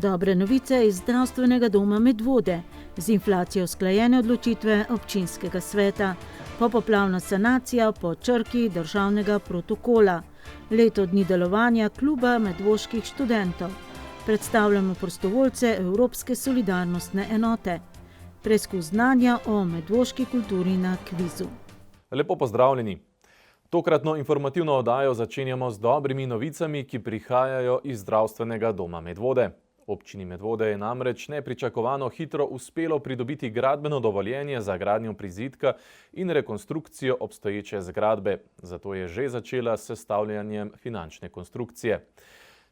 Dobre novice iz zdravstvenega doma Medvode, z inflacijo usklajene odločitve občinskega sveta, popoplavna sanacija po črki državnega protokola, leto dni delovanja kluba medvoških študentov, predstavljamo prostovoljce Evropske solidarnostne enote, preizkus znanja o medvoški kulturi na kvizu. Lepo pozdravljeni. Tokratno informativno oddajo začenjamo z dobrimi novicami, ki prihajajo iz zdravstvenega doma Medvode. Občini Medvode je namreč nepričakovano hitro uspelo pridobiti gradbeno dovoljenje za gradnjo prizidka in rekonstrukcijo obstoječe zgradbe, zato je že začela s sestavljanjem finančne konstrukcije.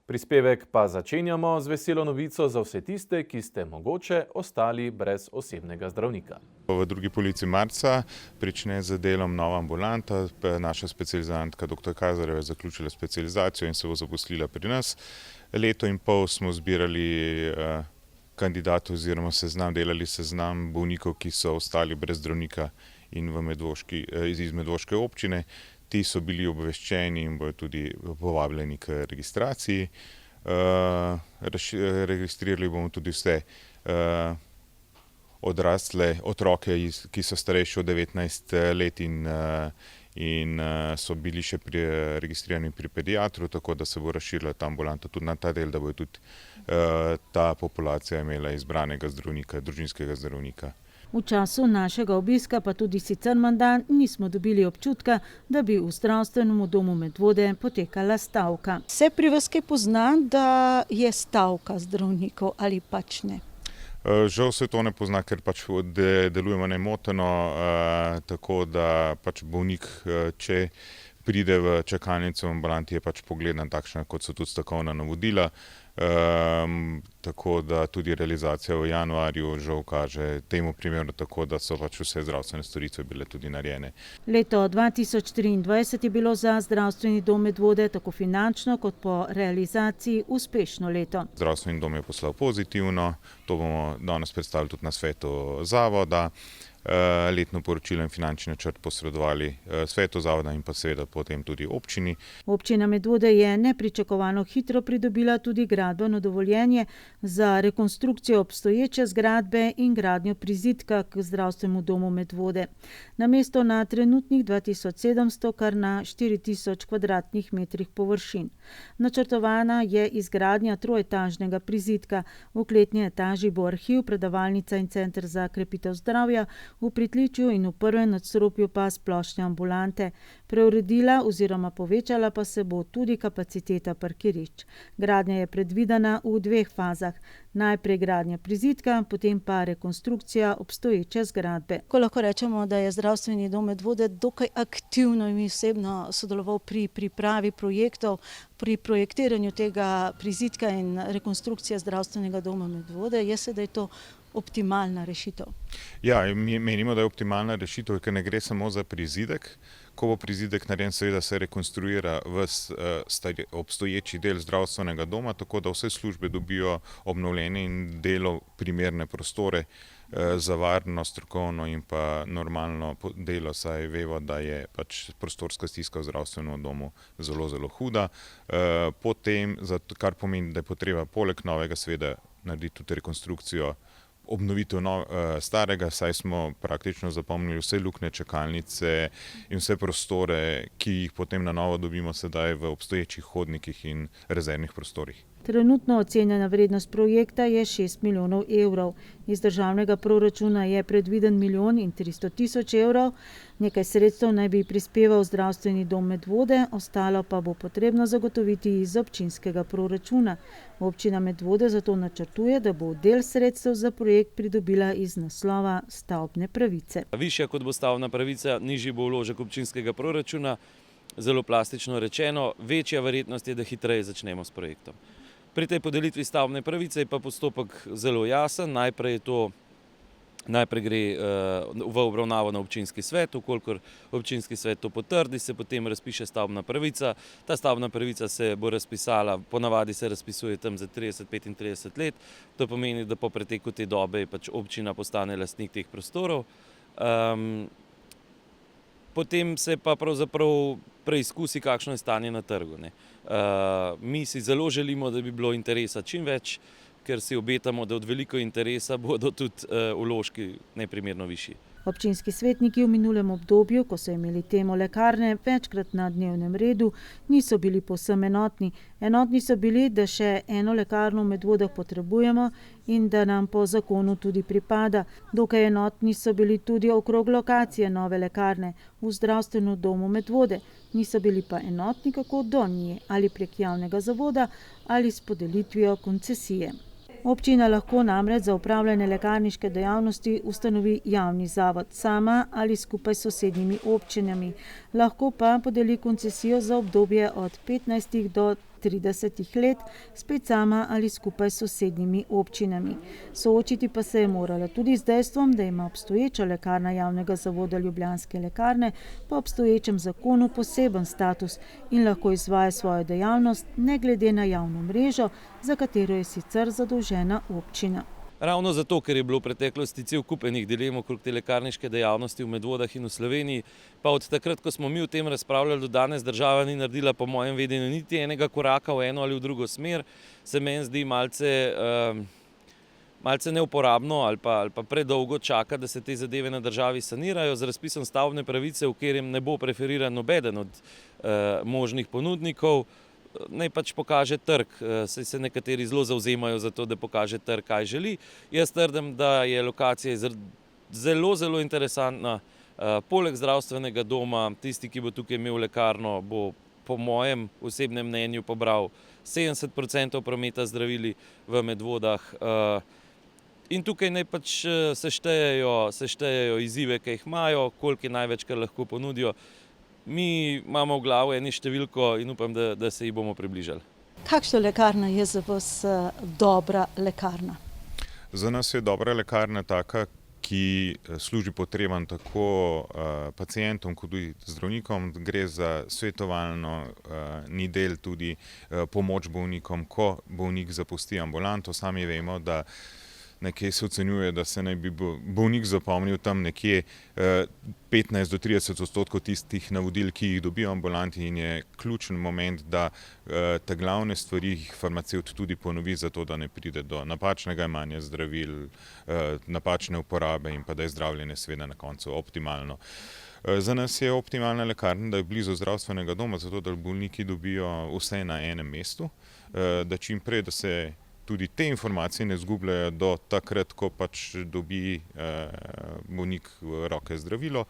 Prispevek pa začenjamo z veselo novico za vse tiste, ki ste mogoče ostali brez osebnega zdravnika. V drugi polovici marca prične z delom nova ambulanta. Naša specializantka dr. Kazareva je zaključila specializacijo in se bo zaposlila pri nas. Leto in pol smo zbirali kandidatov oziroma delali seznam bolnikov, ki so ostali brez zdravnika in iz medvoške občine. Ti so bili obveščeni in bodo tudi povabljeni k registraciji. Registrirali bomo tudi vse odrasle otroke, ki so starejši od 19 let in so bili še registrirani pri pediatru, tako da se bo razširila ta ambulanta tudi na ta del, da bo tudi ta populacija imela izbranega zdravnika, družinskega zdravnika. V času našega obiska, pa tudi sicer menda, nismo dobili občutka, da bi v zdravstvenem domu Medvode potekala stavka. Se pri vas kaj pozna, da je stavka zdravnikov ali pač ne? Žal se to ne pozna, ker pač delujemo nemoteno, tako da pač bolnik, če pride v čakalnico v ambulanti, je pač pogledna takšna, kot so tudi stavkovna navodila. Tako da tudi realizacija v januarju žal kaže temu primeru tako, da so pač vse zdravstvene storitve bile tudi narejene. Leto 2023 je bilo za zdravstveni dom Medvode tako finančno kot po realizaciji uspešno leto. Zdravstveni dom je poslal pozitivno, to bomo danes predstavili tudi na svetu zavoda. Letno poročilo in finančni načrt posredovali svetu zavoda in pa seveda potem tudi občini. Občina Medvode je nepričakovano hitro pridobila tudi gradbeno dovoljenje za rekonstrukcijo obstoječe zgradbe in gradnjo prizidka k zdravstvenemu domu Medvode. Namesto na trenutnih 2700 kar na 4000 kvadratnih metrih površin. Načrtovana je izgradnja troetažnega prizidka. V kletni etaži bo arhiv, predavalnica in center za krepitev zdravja, v pritličju in v prvem nadstropju pa splošne ambulante. Preuredila oziroma povečala pa se bo tudi kapaciteta parkirišč. Gradnja je predvidena v dveh fazah. Najprej gradnja prizidka, potem pa rekonstrukcija obstoječe zgradbe. Ko lahko rečemo, da je zdravstveni dom Medvode dokaj aktivno in osebno sodeloval pri pripravi projektov, pri projektiranju tega prizidka in rekonstrukcije zdravstvenega doma Medvode, je sedaj to optimalna rešitev? Ja, mi menimo, da je optimalna rešitev, ker ne gre samo za prizidek. Ko bo prizidek narejen, seveda se rekonstruira obstoječi del zdravstvenega doma, tako da vse službe dobijo obnovljene in delo primerne prostore za varno, strokovno in pa normalno delo, saj vemo, da je pač prostorska stiska v zdravstvenem domu zelo, zelo huda. Potem, kar pomeni, da je potreba poleg novega seveda narediti tudi rekonstrukcijo, obnovitev starega, saj smo praktično zapomnili vse luknje, čakalnice in vse prostore, ki jih potem na novo dobimo sedaj v obstoječih hodnikih in rezervnih prostorih. Trenutno ocenjena vrednost projekta je 6 milijonov evrov. Iz državnega proračuna je predviden 1 300 000 evrov. Nekaj sredstev naj bi prispeval zdravstveni dom Medvode, ostalo pa bo potrebno zagotoviti iz občinskega proračuna. Občina Medvode zato načrtuje, da bo del sredstev za projekt pridobila iz naslova stavbne pravice. Višja kot bo stavbna pravica, nižji bo vložek občinskega proračuna. Zelo plastično rečeno, večja verjetnost je, da hitreje začnemo s projektom. Pri tej podelitvi stavbne pravice je pa postopek zelo jasen. Najprej gre v obravnavo na občinski svet, ukolikor občinski svet to potrdi, se potem razpiše stavbna pravica. Ta stavbna pravica se bo razpisala, ponavadi se razpisuje tam za 30-35 let. To pomeni, da po preteku te dobe pač občina postane lastnik teh prostorov. Potem se pa pravzaprav preizkusi, kakšno je stanje na trgu. Mi si zelo želimo, da bi bilo interesa čim več, ker si obetamo, da od veliko interesa bodo tudi vložki neprimerno višji. Občinski svetniki v minulem obdobju, ko so imeli temo lekarne večkrat na dnevnem redu, niso bili povsem enotni. Enotni so bili, da še eno lekarno v Medvodah potrebujemo in da nam po zakonu tudi pripada. Dokaj enotni so bili tudi okrog lokacije nove lekarne v zdravstvenem domu Medvode. Niso bili pa enotni, kako do nje, ali prek javnega zavoda ali s podelitvijo koncesije. Občina lahko namreč za upravljanje lekarniške dejavnosti ustanovi javni zavod sama ali skupaj s sosednjimi občinami. Lahko pa podeli koncesijo za obdobje od 15 do 30 let, spet sama ali skupaj s sosednjimi občinami. Soočiti pa se je morala tudi z dejstvom, da ima obstoječa lekarna javnega zavoda Ljubljanske lekarne po obstoječem zakonu poseben status in lahko izvaja svojo dejavnost ne glede na javno mrežo, za katero je sicer zadolžena občina. Ravno zato, ker je bilo v preteklosti cel kup enih dilem okrog te lekarniške dejavnosti v Medvodah in v Sloveniji, pa od takrat, ko smo mi o tem razpravljali, do danes država ni naredila po mojem vedenju niti enega koraka v eno ali v drugo smer, se meni zdi malce neuporabno ali pa predolgo čaka, da se te zadeve na državi sanirajo z razpisom stavbne pravice, v katerem ne bo preferiran nobeden od možnih ponudnikov. Naj pač pokaže trg, saj se nekateri zelo zavzemajo za to, da pokaže trg, kaj želi. Jaz trdim, da je lokacija zelo interesantna. Poleg zdravstvenega doma, tisti, ki bo tukaj imel lekarno, bo po mojem osebnem mnenju pobral 70% prometa zdravili v Medvodah. In tukaj naj pač seštejejo izzive, ki jih imajo, koliko je največ, kar lahko ponudijo. Mi imamo v glavu eno številko in upam, da se ji bomo približali. Kakšna lekarna je za vas dobra lekarna? Za nas je dobra lekarna taka, ki služi potrebam tako pacientom kot tudi zdravnikom. Gre za svetovalno, ni del tudi pomoč bolnikom, ko bolnik zapusti ambulanto. Sami vemo, da nekje se ocenjuje, da se naj bi bolnik zapomnil tam nekje 15 do 30% tistih navodil, ki jih dobijo ambulanti, in je ključen moment, da te glavne stvari jih farmacevt tudi ponovi, zato da ne pride do napačnega jemanja zdravil, napačne uporabe in pa da je zdravljenje seveda na koncu optimalno. Za nas je optimalna lekarna, da je blizu zdravstvenega doma, zato da bolniki dobijo vse na enem mestu, da čim prej, da se tudi te informacije ne izgubljajo do takrat, ko pač dobi bolnik v roke zdravilo.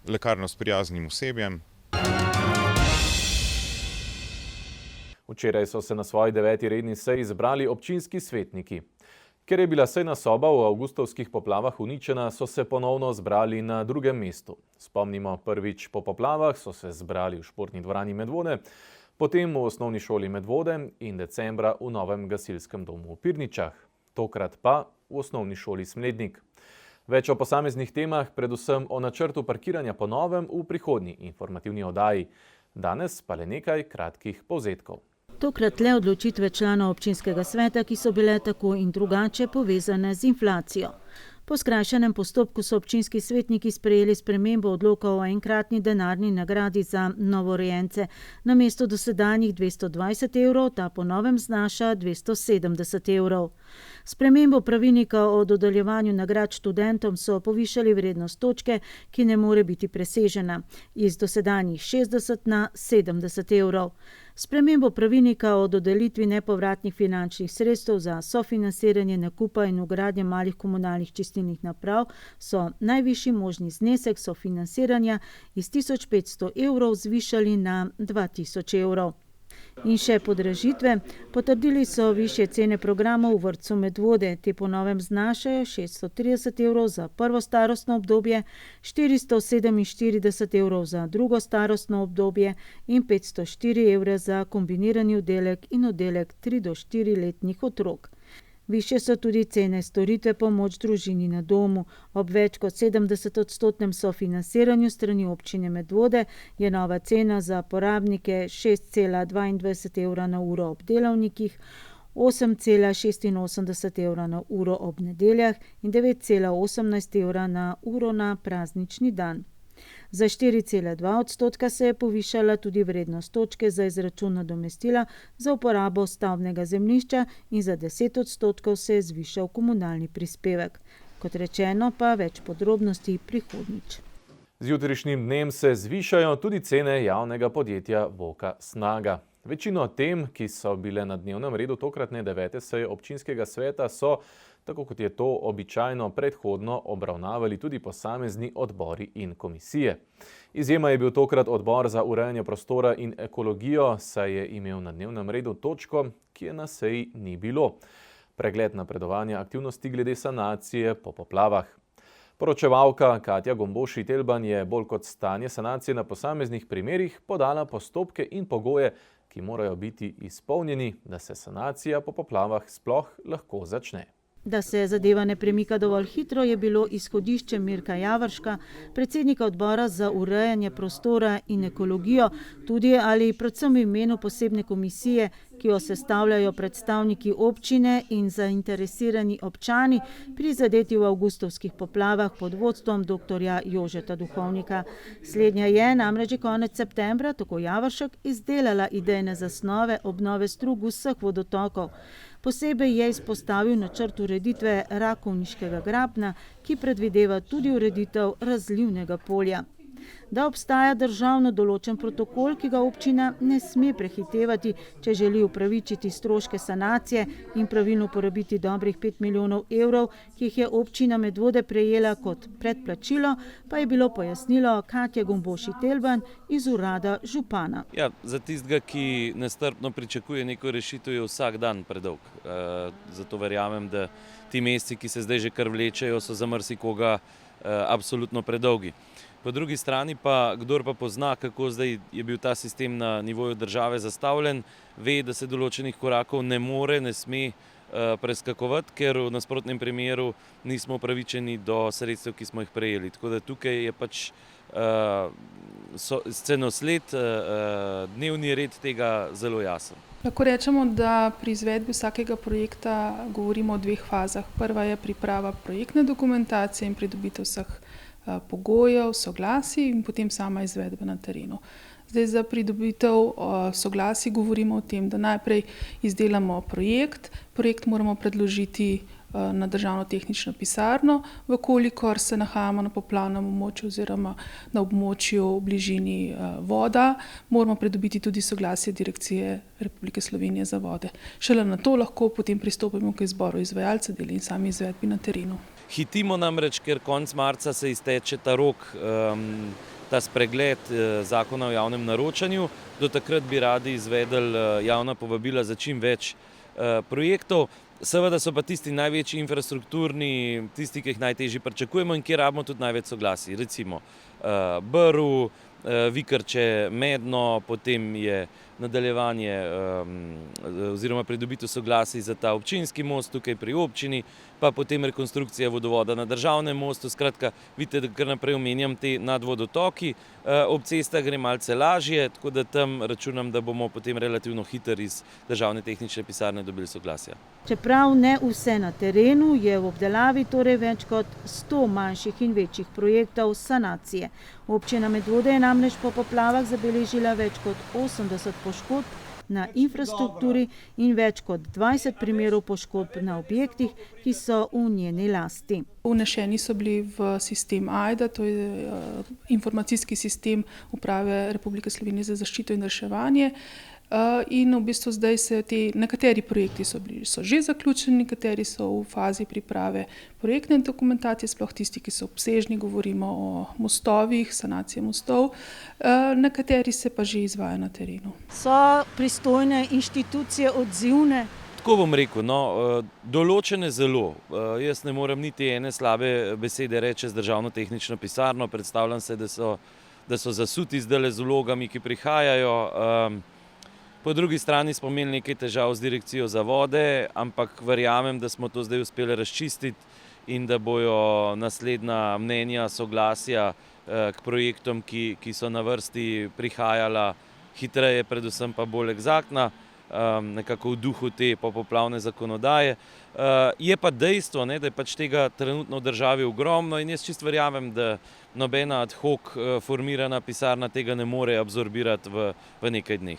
Lekarno s prijaznim osebjem. Včeraj so se na svoji 9. redni seji zbrali občinski svetniki. Ker je bila sejna soba v avgustovskih poplavah uničena, so se ponovno zbrali na drugem mestu. Spomnimo, prvič po poplavah so se zbrali v športni dvorani Medvode, potem v osnovni šoli Medvode in decembra v novem gasilskem domu v Pirničah, tokrat pa v osnovni šoli Smlednik. Več o posameznih temah, predvsem o načrtu parkiranja po novem v prihodnji informativni oddaji. Danes pa le nekaj kratkih povzetkov. Tokrat le odločitve članov občinskega sveta, ki so bile tako in drugače povezane z inflacijo. Po skrajšanem postopku so občinski svetniki sprejeli spremembo odloka o enkratni denarni nagradi za novorojence. Namesto dosedanjih 220 evrov, ta po novem znaša 270 evrov. Spremembo pravilnika o dodeljevanju nagrad študentom so povišali vrednost točke, ki ne more biti presežena, iz dosedanjih 60 na 70 evrov. Spremembo pravilnika o dodelitvi nepovratnih finančnih sredstev za sofinansiranje nakupa in vgradnje malih komunalnih čistilnih naprav so najvišji možni znesek sofinansiranja iz 1500 evrov zvišali na 2000 evrov. In še podražitve. Potrdili so višje cene programov v vrtcu Medvode. Te po novem znašajo 630 evrov za prvo starostno obdobje, 447 evrov za drugo starostno obdobje in 504 evre za kombinirani oddelek in oddelek 3 do 4 letnih otrok. Višje so tudi cene storitve pomoč družini na domu. Ob več kot 70% sofinanciranju strani občine Medvode je nova cena za porabnike 6,22 evra na uro ob delavnikih, 8,86 evra na uro ob nedeljah in 9,18 evra na uro na praznični dan. Za 4,2% se je povišala tudi vrednost točke za izračun nadomestila za uporabo stavbnega zemljišča in za 10% se je zvišal komunalni prispevek. Kot rečeno, pa več podrobnosti prihodnjič. Z jutrišnjim dnem se zvišajo tudi cene javnega podjetja Voka Snaga. Večino tem, ki so bile na dnevnem redu tokratne 9. seje občinskega sveta, so, tako kot je to običajno, predhodno obravnavali tudi posamezni odbori in komisije. Izjema je bil tokrat odbor za urejanje prostora in ekologijo, saj je imel na dnevnem redu točko, ki je na seji ni bilo. Pregled napredovanja aktivnosti glede sanacije po poplavah. Poročevalka Katja Gomboši-Telban je bolj kot stanje sanacije na posameznih primerih podala postopke in pogoje, ki morajo biti izpolnjeni, da se sanacija po poplavah sploh lahko začne. Da se zadeva ne premika dovolj hitro, je bilo izhodišče Mirka Javorška, predsednika odbora za urejanje prostora in ekologijo, tudi ali predvsem v imenu posebne komisije, ki jo sestavljajo predstavniki občine in zainteresirani občani, prizadeti v avgustovskih poplavah pod vodstvom dr. Jožeta Duhovnika. Slednja je namreč konec septembra, tako Javoršek, izdelala idejne zasnove obnove strug vseh vodotokov. Posebej je izpostavil načrt ureditve Rakovniškega grabna, ki predvideva tudi ureditev razlivnega polja. Da obstaja državno določen protokol, ki ga občina ne sme prehitevati, če želi upravičiti stroške sanacije in pravilno porabiti dobrih 5 milijonov evrov, ki jih je občina Medvode prejela kot predplačilo, pa je bilo pojasnilo Katje Gomboši-Telban iz urada župana. Ja, za tistega, ki nestrpno pričakuje neko rešitev, je vsak dan predolg. Zato verjamem, da ti meseci, ki se zdaj že kar vlečejo, so za marsikoga absolutno predolgi. Po drugi strani pa, kdor pa pozna, kako zdaj je bil ta sistem na nivoju države zastavljen, ve, da se določenih korakov ne more, ne sme preskakovati, ker v nasprotnem primeru nismo upravičeni do sredstev, ki smo jih prejeli. Tako da tukaj je pač scenosled, dnevni red tega zelo jasen. Lahko rečemo, da pri izvedbi vsakega projekta govorimo o dveh fazah. Prva je priprava projektne dokumentacije in pridobitev vseh pogojev, soglasij in potem sama izvedba na terenu. Zdaj za pridobitev soglasij govorimo o tem, da najprej izdelamo projekt. Projekt moramo predložiti na državno tehnično pisarno, vkolikor se nahajamo na poplavnem območju oziroma na območju v bližini voda, moramo pridobiti tudi soglasje Direkcije Republike Slovenije za vode. Šele na to lahko potem pristopimo k izboru izvajalca del in sami izvedbi na terenu. Hitimo namreč, ker konec marca se izteče ta rok, ta spregled zakona o javnem naročanju. Do takrat bi radi izvedli javna povabila za čim več projektov. Seveda so pa tisti največji infrastrukturni, tisti, ki jih najtežje pričakujemo in kjer rabimo tudi največ soglasij. Recimo Brv, Vikrče, Medno, potem je nadaljevanje oziroma pridobitev soglasij za ta občinski most tukaj pri občini, pa potem rekonstrukcija vodovoda na državnem mostu. Skratka, vidite, da kar naprej omenjam te nadvodotoki. Ob cestah gre malce lažje, tako da tam računam, da bomo potem relativno hitro iz državne tehnične pisarne dobili soglasja. Čeprav ne vse na terenu, je v obdelavi torej več kot 100 manjših in večjih projektov sanacije. Občina Medvode je namreč po poplavah zabeležila več kot 80 poškodb na infrastrukturi in več kot 20 primerov poškodb na objektih, ki so v njeni lasti. Vnešeni so bili v sistem AIDA, to je informacijski sistem Uprave Republike Slovenije za zaščito in reševanje. In v bistvu zdaj se nekateri projekti so že zaključeni, nekateri so v fazi priprave projektne dokumentacije, sploh tisti, ki so obsežni, govorimo o mostovih, sanacije mostov, nekateri se pa že izvaja na terenu. So pristojne inštitucije odzivne? Tako bom rekel, določene zelo. Jaz ne morem niti ene slabe besede reči z državno tehnično pisarno, predstavljam se, da so zasuti zdajle z vlogami, ki prihajajo. Po drugi strani smo imeli nekaj težav z Direkcijo za vode, ampak verjamem, da smo to zdaj uspeli razčistiti in da bojo naslednja mnenja, soglasja k projektom, ki so na vrsti prihajala hitreje, predvsem pa bolj eksaktna. nekako v duhu te popoplavne zakonodaje. Je pa dejstvo, da je pač tega trenutno v državi ogromno in jaz čisto verjamem, da nobena ad hoc formirana pisarna tega ne more absorbirati v nekaj dneh.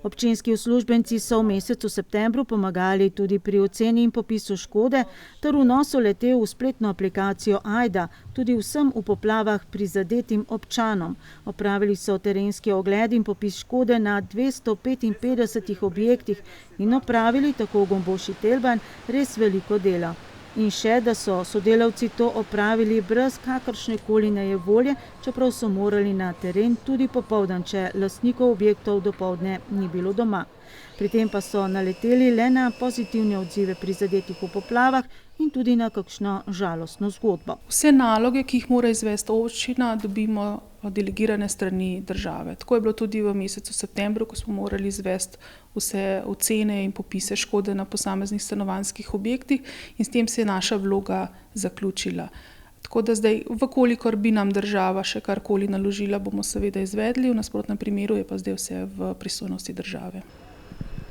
Občinski uslužbenci so v mesecu septembru pomagali tudi pri oceni in popisu škode ter vnosu le-te v spletno aplikacijo Ajda, tudi vsem v poplavah prizadetim občanom. Opravili so terenski ogled in popis škode na 255 objektih in opravili tako v Gomboši Telban res veliko dela. In še, da so sodelavci to opravili brez kakršnekoli nejevolje, čeprav so morali na teren tudi popoldan, če lastnikov objektov dopoldne ni bilo doma. Pri tem pa so naleteli le na pozitivne odzive prizadetih v poplavah in tudi na kakšno žalostno zgodbo. Vse naloge, ki jih mora izvesti občina, dobimo delegirane strani države. Tako je bilo tudi v mesecu septembru, ko smo morali izvesti vse ocene in popise škode na posameznih stanovanjskih objektih in s tem se je naša vloga zaključila. Tako da zdaj, vkolikor bi nam država še karkoli naložila, bomo seveda izvedli, v nasprotnem primeru je pa zdaj vse v pristojnosti države.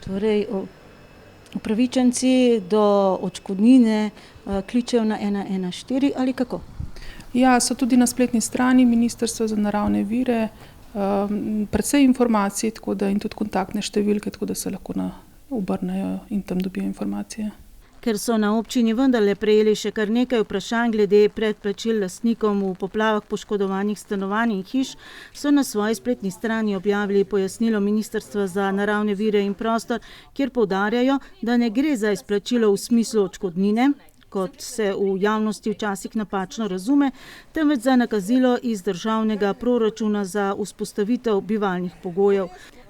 Torej, upravičenci do odškodnine kličejo na 114 ali kako? Ja, so tudi na spletni strani Ministrstva za naravne vire precej informacij, tako da in tudi kontaktne številke, tako da se lahko obrnejo in tam dobijo informacije. Ker so na občini vendarle prejeli še kar nekaj vprašanj glede predplačil lastnikom v poplavah poškodovanih stanovanj in hiš, so na svoji spletni strani objavili pojasnilo Ministrstva za naravne vire in prostor, kjer poudarjajo, da ne gre za izplačilo v smislu odškodnine, kot se v javnosti včasih napačno razume, temveč za nakazilo iz državnega proračuna za vzpostavitev bivalnih pogojev.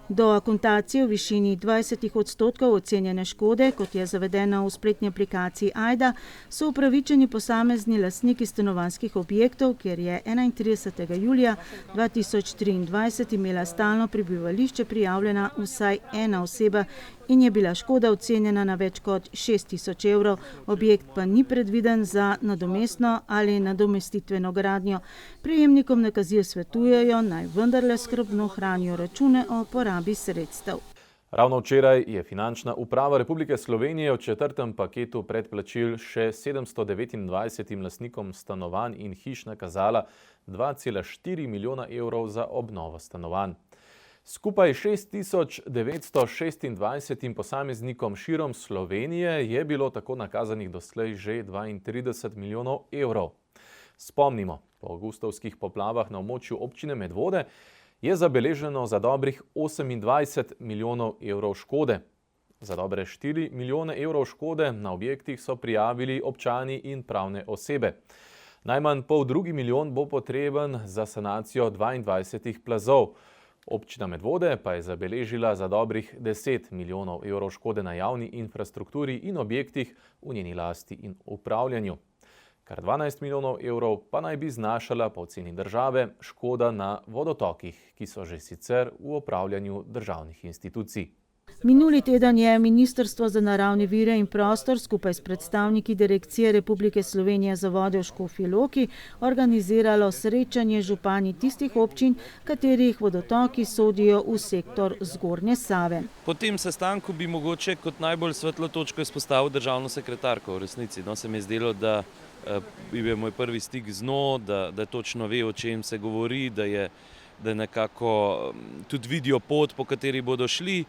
Do akontacije v višini 20% ocenjene škode, kot je zavedena v spletni aplikaciji Ajda, so upravičeni posamezni lastniki stanovanjskih objektov, kjer je 31. julija 2023 imela stalno prebivališče prijavljena vsaj ena oseba in je bila škoda ocenjena na več kot 6.000 evrov, objekt pa ni predviden za nadomestno ali nadomestitveno gradnjo. Prejemnikom nakazil svetujejo, naj vendarle skrbno hranijo račune o porabi sredstev. Ravno včeraj je Finančna uprava Republike Slovenije v 4. paketu predplačil še 729 lastnikom stanovanj in hiš nakazala 2,4 milijona evrov za obnovo stanovanj. Skupaj 6.926 posameznikom širom Slovenije je bilo tako nakazanih doslej že 32 milijonov evrov. Spomnimo, po avgustovskih poplavah na območju občine Medvode je zabeleženo za dobrih 28 milijonov evrov škode. Za dobre 4 milijone evrov škode na objektih so prijavili občani in pravne osebe. Najmanj 1,5 milijon bo potreben za sanacijo 22 plazov. Občina Medvode pa je zabeležila za dobrih 10 milijonov evrov škode na javni infrastrukturi in objektih v njeni lasti in upravljanju. Kar 12 milijonov evrov pa naj bi znašala po oceni države škoda na vodotokih, ki so že sicer v upravljanju državnih institucij. Minuli teden je Ministrstvo za naravne vire in prostor skupaj s predstavniki Direkcije Republike Slovenije za vode v Škofji Loki organiziralo srečanje župani tistih občin, katerih vodotoki sodijo v sektor Zgornje Save. Po tem sestanku bi mogoče kot najbolj svetlo točko izpostavil državno sekretarko v resnici. Se mi je zdelo, da je moj prvi stik z njo, da točno ve, o čem se govori, da nekako tudi vidijo pot, po kateri bodo šli.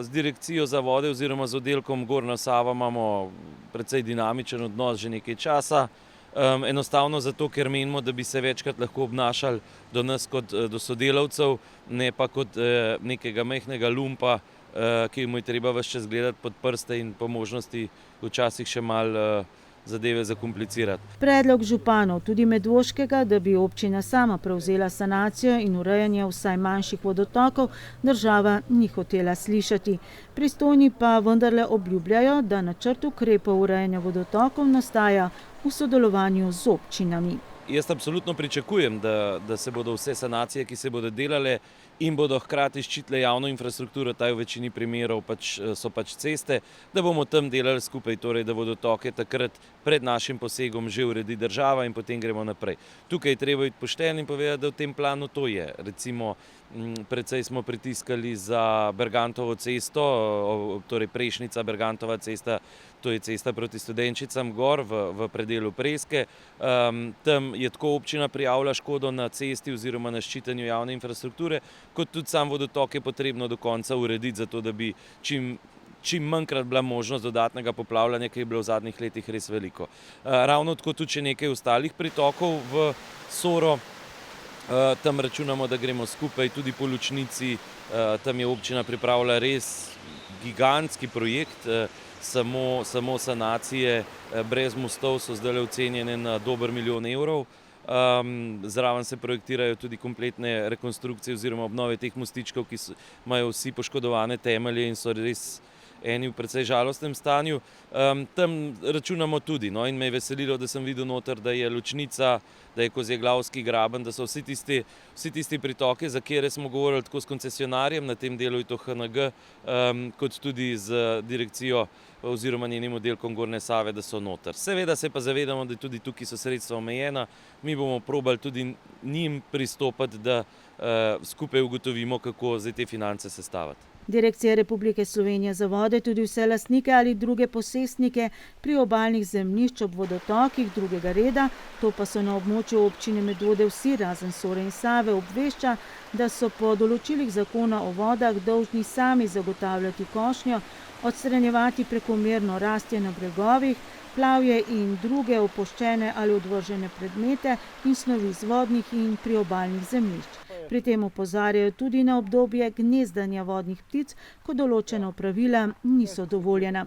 Z Direkcijo za vode oziroma z oddelkom Gornja Sava imamo precej dinamičen odnos že nekaj časa. Enostavno zato, ker menimo, da bi se večkrat lahko obnašali do nas kot do sodelavcev, ne pa kot nekega majhnega lumpa, ki mu je treba ves čas gledati pod prste in po možnosti včasih še malo zadeve zakomplicirati. Predlog županov, tudi medvoškega, da bi občina sama prevzela sanacijo in urejanje vsaj manjših vodotokov, država ni hotela slišati. Pristojni pa vendarle obljubljajo, da načrt ukrepov urejanja vodotokov nastaja v sodelovanju z občinami. Jaz absolutno pričakujem, da se bodo vse sanacije, ki se bodo delale, in bodo hkrati ščitile javno infrastrukturo, ta v večini primerov so ceste, da bomo tam delali skupaj, torej da vodotoke takrat pred našim posegom že uredi država in potem gremo naprej. Tukaj je treba biti pošten in povedati, da v tem planu to je. Recimo, precej smo pritiskali za Bergantovo cesto, torej Prešnica, Bergantova cesta, to je cesta proti Studenčicam gor v predelu Preske. Tam je tako občina prijavila škodo na cesti oziroma na ščitenju javne infrastrukture, kot tudi sam vodotok je potrebno do konca urediti, zato da bi čim manjkrat bila možnost dodatnega poplavljanja, ki je bilo v zadnjih letih res veliko. Ravno tako tudi še nekaj ostalih pritokov v Soro. Tam računamo, da gremo skupaj tudi po Lučnici. Tam je občina pripravila res gigantski projekt, samo sanacije brez mostov so zdaj ocenjene na dober €1 milijon. Zraven se projektirajo tudi kompletne rekonstrukcije oziroma obnove teh mostičkov, ki imajo vsi poškodovane temelje in so res eni v precej žalostnem stanju. Tam računamo tudi, no, in me je veselilo, da sem videl noter, da je Lučnica, da je Kozjeglavski graben, da so vsi tisti pritoki, za katere smo govorili tako s koncesionarjem, na tem delu je to HNG, kot tudi z direkcijo oziroma njenim oddelkom Gornje Save, da so noter. Seveda se pa zavedamo, da tudi tukaj so sredstva omejena, mi bomo probali tudi njim pristopiti, da skupaj ugotovimo, kako zdaj te finance sestaviti. Direkcija Republike Slovenije za vode tudi vse lastnike ali druge posestnike priobalnih zemljišč ob vodotokih drugega reda, to pa so na območju občine Medvode vsi razen Sore in Save, obvešča, da so po določilih zakona o vodah dolžni sami zagotavljati košnjo, odstranjevati prekomerno rastje na bregovih, plavje in druge opuščene ali odvržene predmete in snovi z vodnih in priobalnih zemljišč. Pri tem opozarjajo tudi na obdobje gnezdanja vodnih ptic, ko določena pravila niso dovoljena.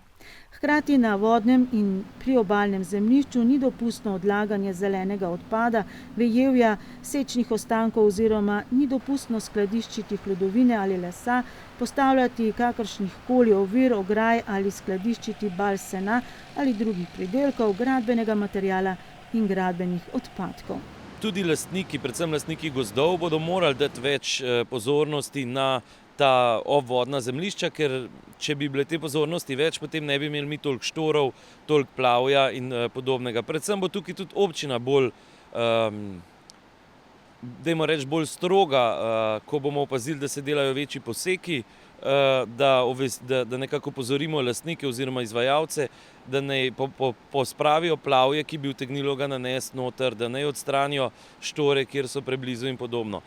Hkrati na vodnem in priobalnem zemljišču ni dopustno odlaganje zelenega odpada, vejevja, sečnih ostankov oziroma ni dopustno skladiščiti hlodovine ali lesa, postavljati kakršnih koli ovir, ograj ali skladiščiti bal sena ali drugih pridelkov, gradbenega materiala in gradbenih odpadkov. Tudi lastniki, predvsem lastniki gozdov, bodo morali dati več pozornosti na ta obvodna zemljišča, ker če bi bile te pozornosti več, potem ne bi imeli mi toliko štorov, toliko plavja in podobnega. Predvsem bo tukaj tudi občina bolj, dajmo reči, bolj stroga, ko bomo opazili, da se delajo večji poseki, da nekako opozorimo lastnike oziroma izvajalce, da naj pospravijo plavje, ki bi utegnilo ga nanesti noter, da naj odstranijo štore, kjer so preblizu in podobno.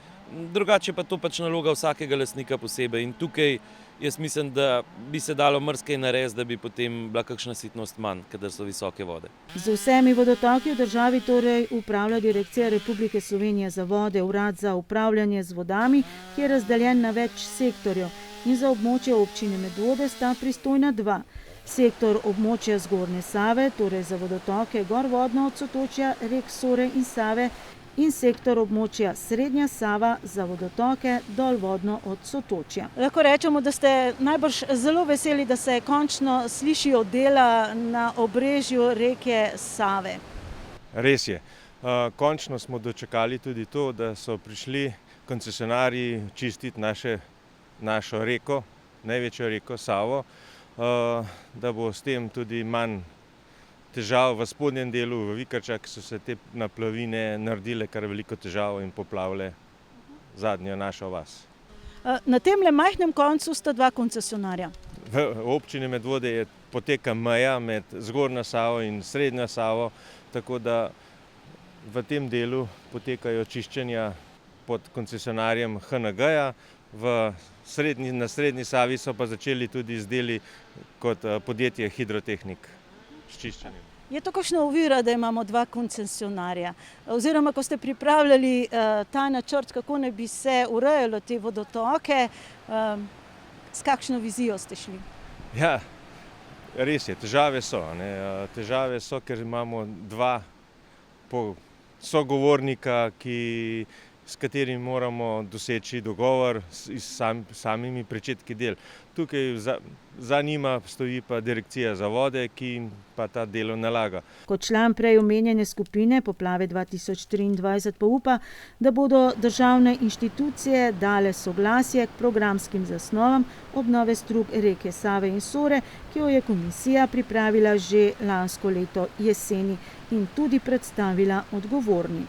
Drugače pa to pač naloga vsakega lastnika posebej in tukaj jaz mislim, da bi se dalo marsikaj narediti, da bi potem bila kakšna sitnost manj, kadar so visoke vode. Z vsemi vodotoki v državi torej upravlja Direkcija Republike Slovenije za vode, Urad za upravljanje z vodami, ki je razdeljen na več sektorjev. In za območje občine Medvode sta pristojna dva. Sektor območja Zgornje Save, torej za vodotoke gorvodno od sotočja rek Sore in Save, in sektor območja Srednja Sava za vodotoke dolvodno od sotočja. Lahko rečemo, da ste najbrž zelo veseli, da se končno slišijo dela na obrežju reke Save. Res je. Končno smo dočakali tudi to, da so prišli koncesionarji čistiti našo reko, največjo reko Savo, da bo s tem tudi manj težav v spodnjem delu, v Vikrčah, ki so se te naplavine naredile kar veliko težav in poplavile zadnjo našo vas. Na temle majhnem koncu sta dva koncesionarja. V občini Medvode poteka meja med Zgornjo Savo in Srednjo Savo, tako da v tem delu potekajo čiščenja pod koncesionarjem HNG-ja, na Srednji Savi so pa začeli tudi z deli kot podjetje Hidrotehnik s čiščenjem. Je to kakšna ovira, da imamo dva koncesionarja? Oziroma, ko ste pripravljali ta načrt, kako naj bi se urejalo te vodotoke, s kakšno vizijo ste šli? Ja, res je, težave so. Težave so, ker imamo dva sogovornika, ki s katerim moramo doseči dogovor s samimi pričetki del. Tukaj za njima stoji pa direkcija za vode, ki jim pa ta delo nalaga. Kot član prej omenjene skupine Poplave 2023 pa upa, da bodo državne inštitucije dale soglasje k programskim zasnovam obnove strug reke Save in Sore, ki jo je komisija pripravila že lansko leto jeseni in tudi predstavila odgovornim.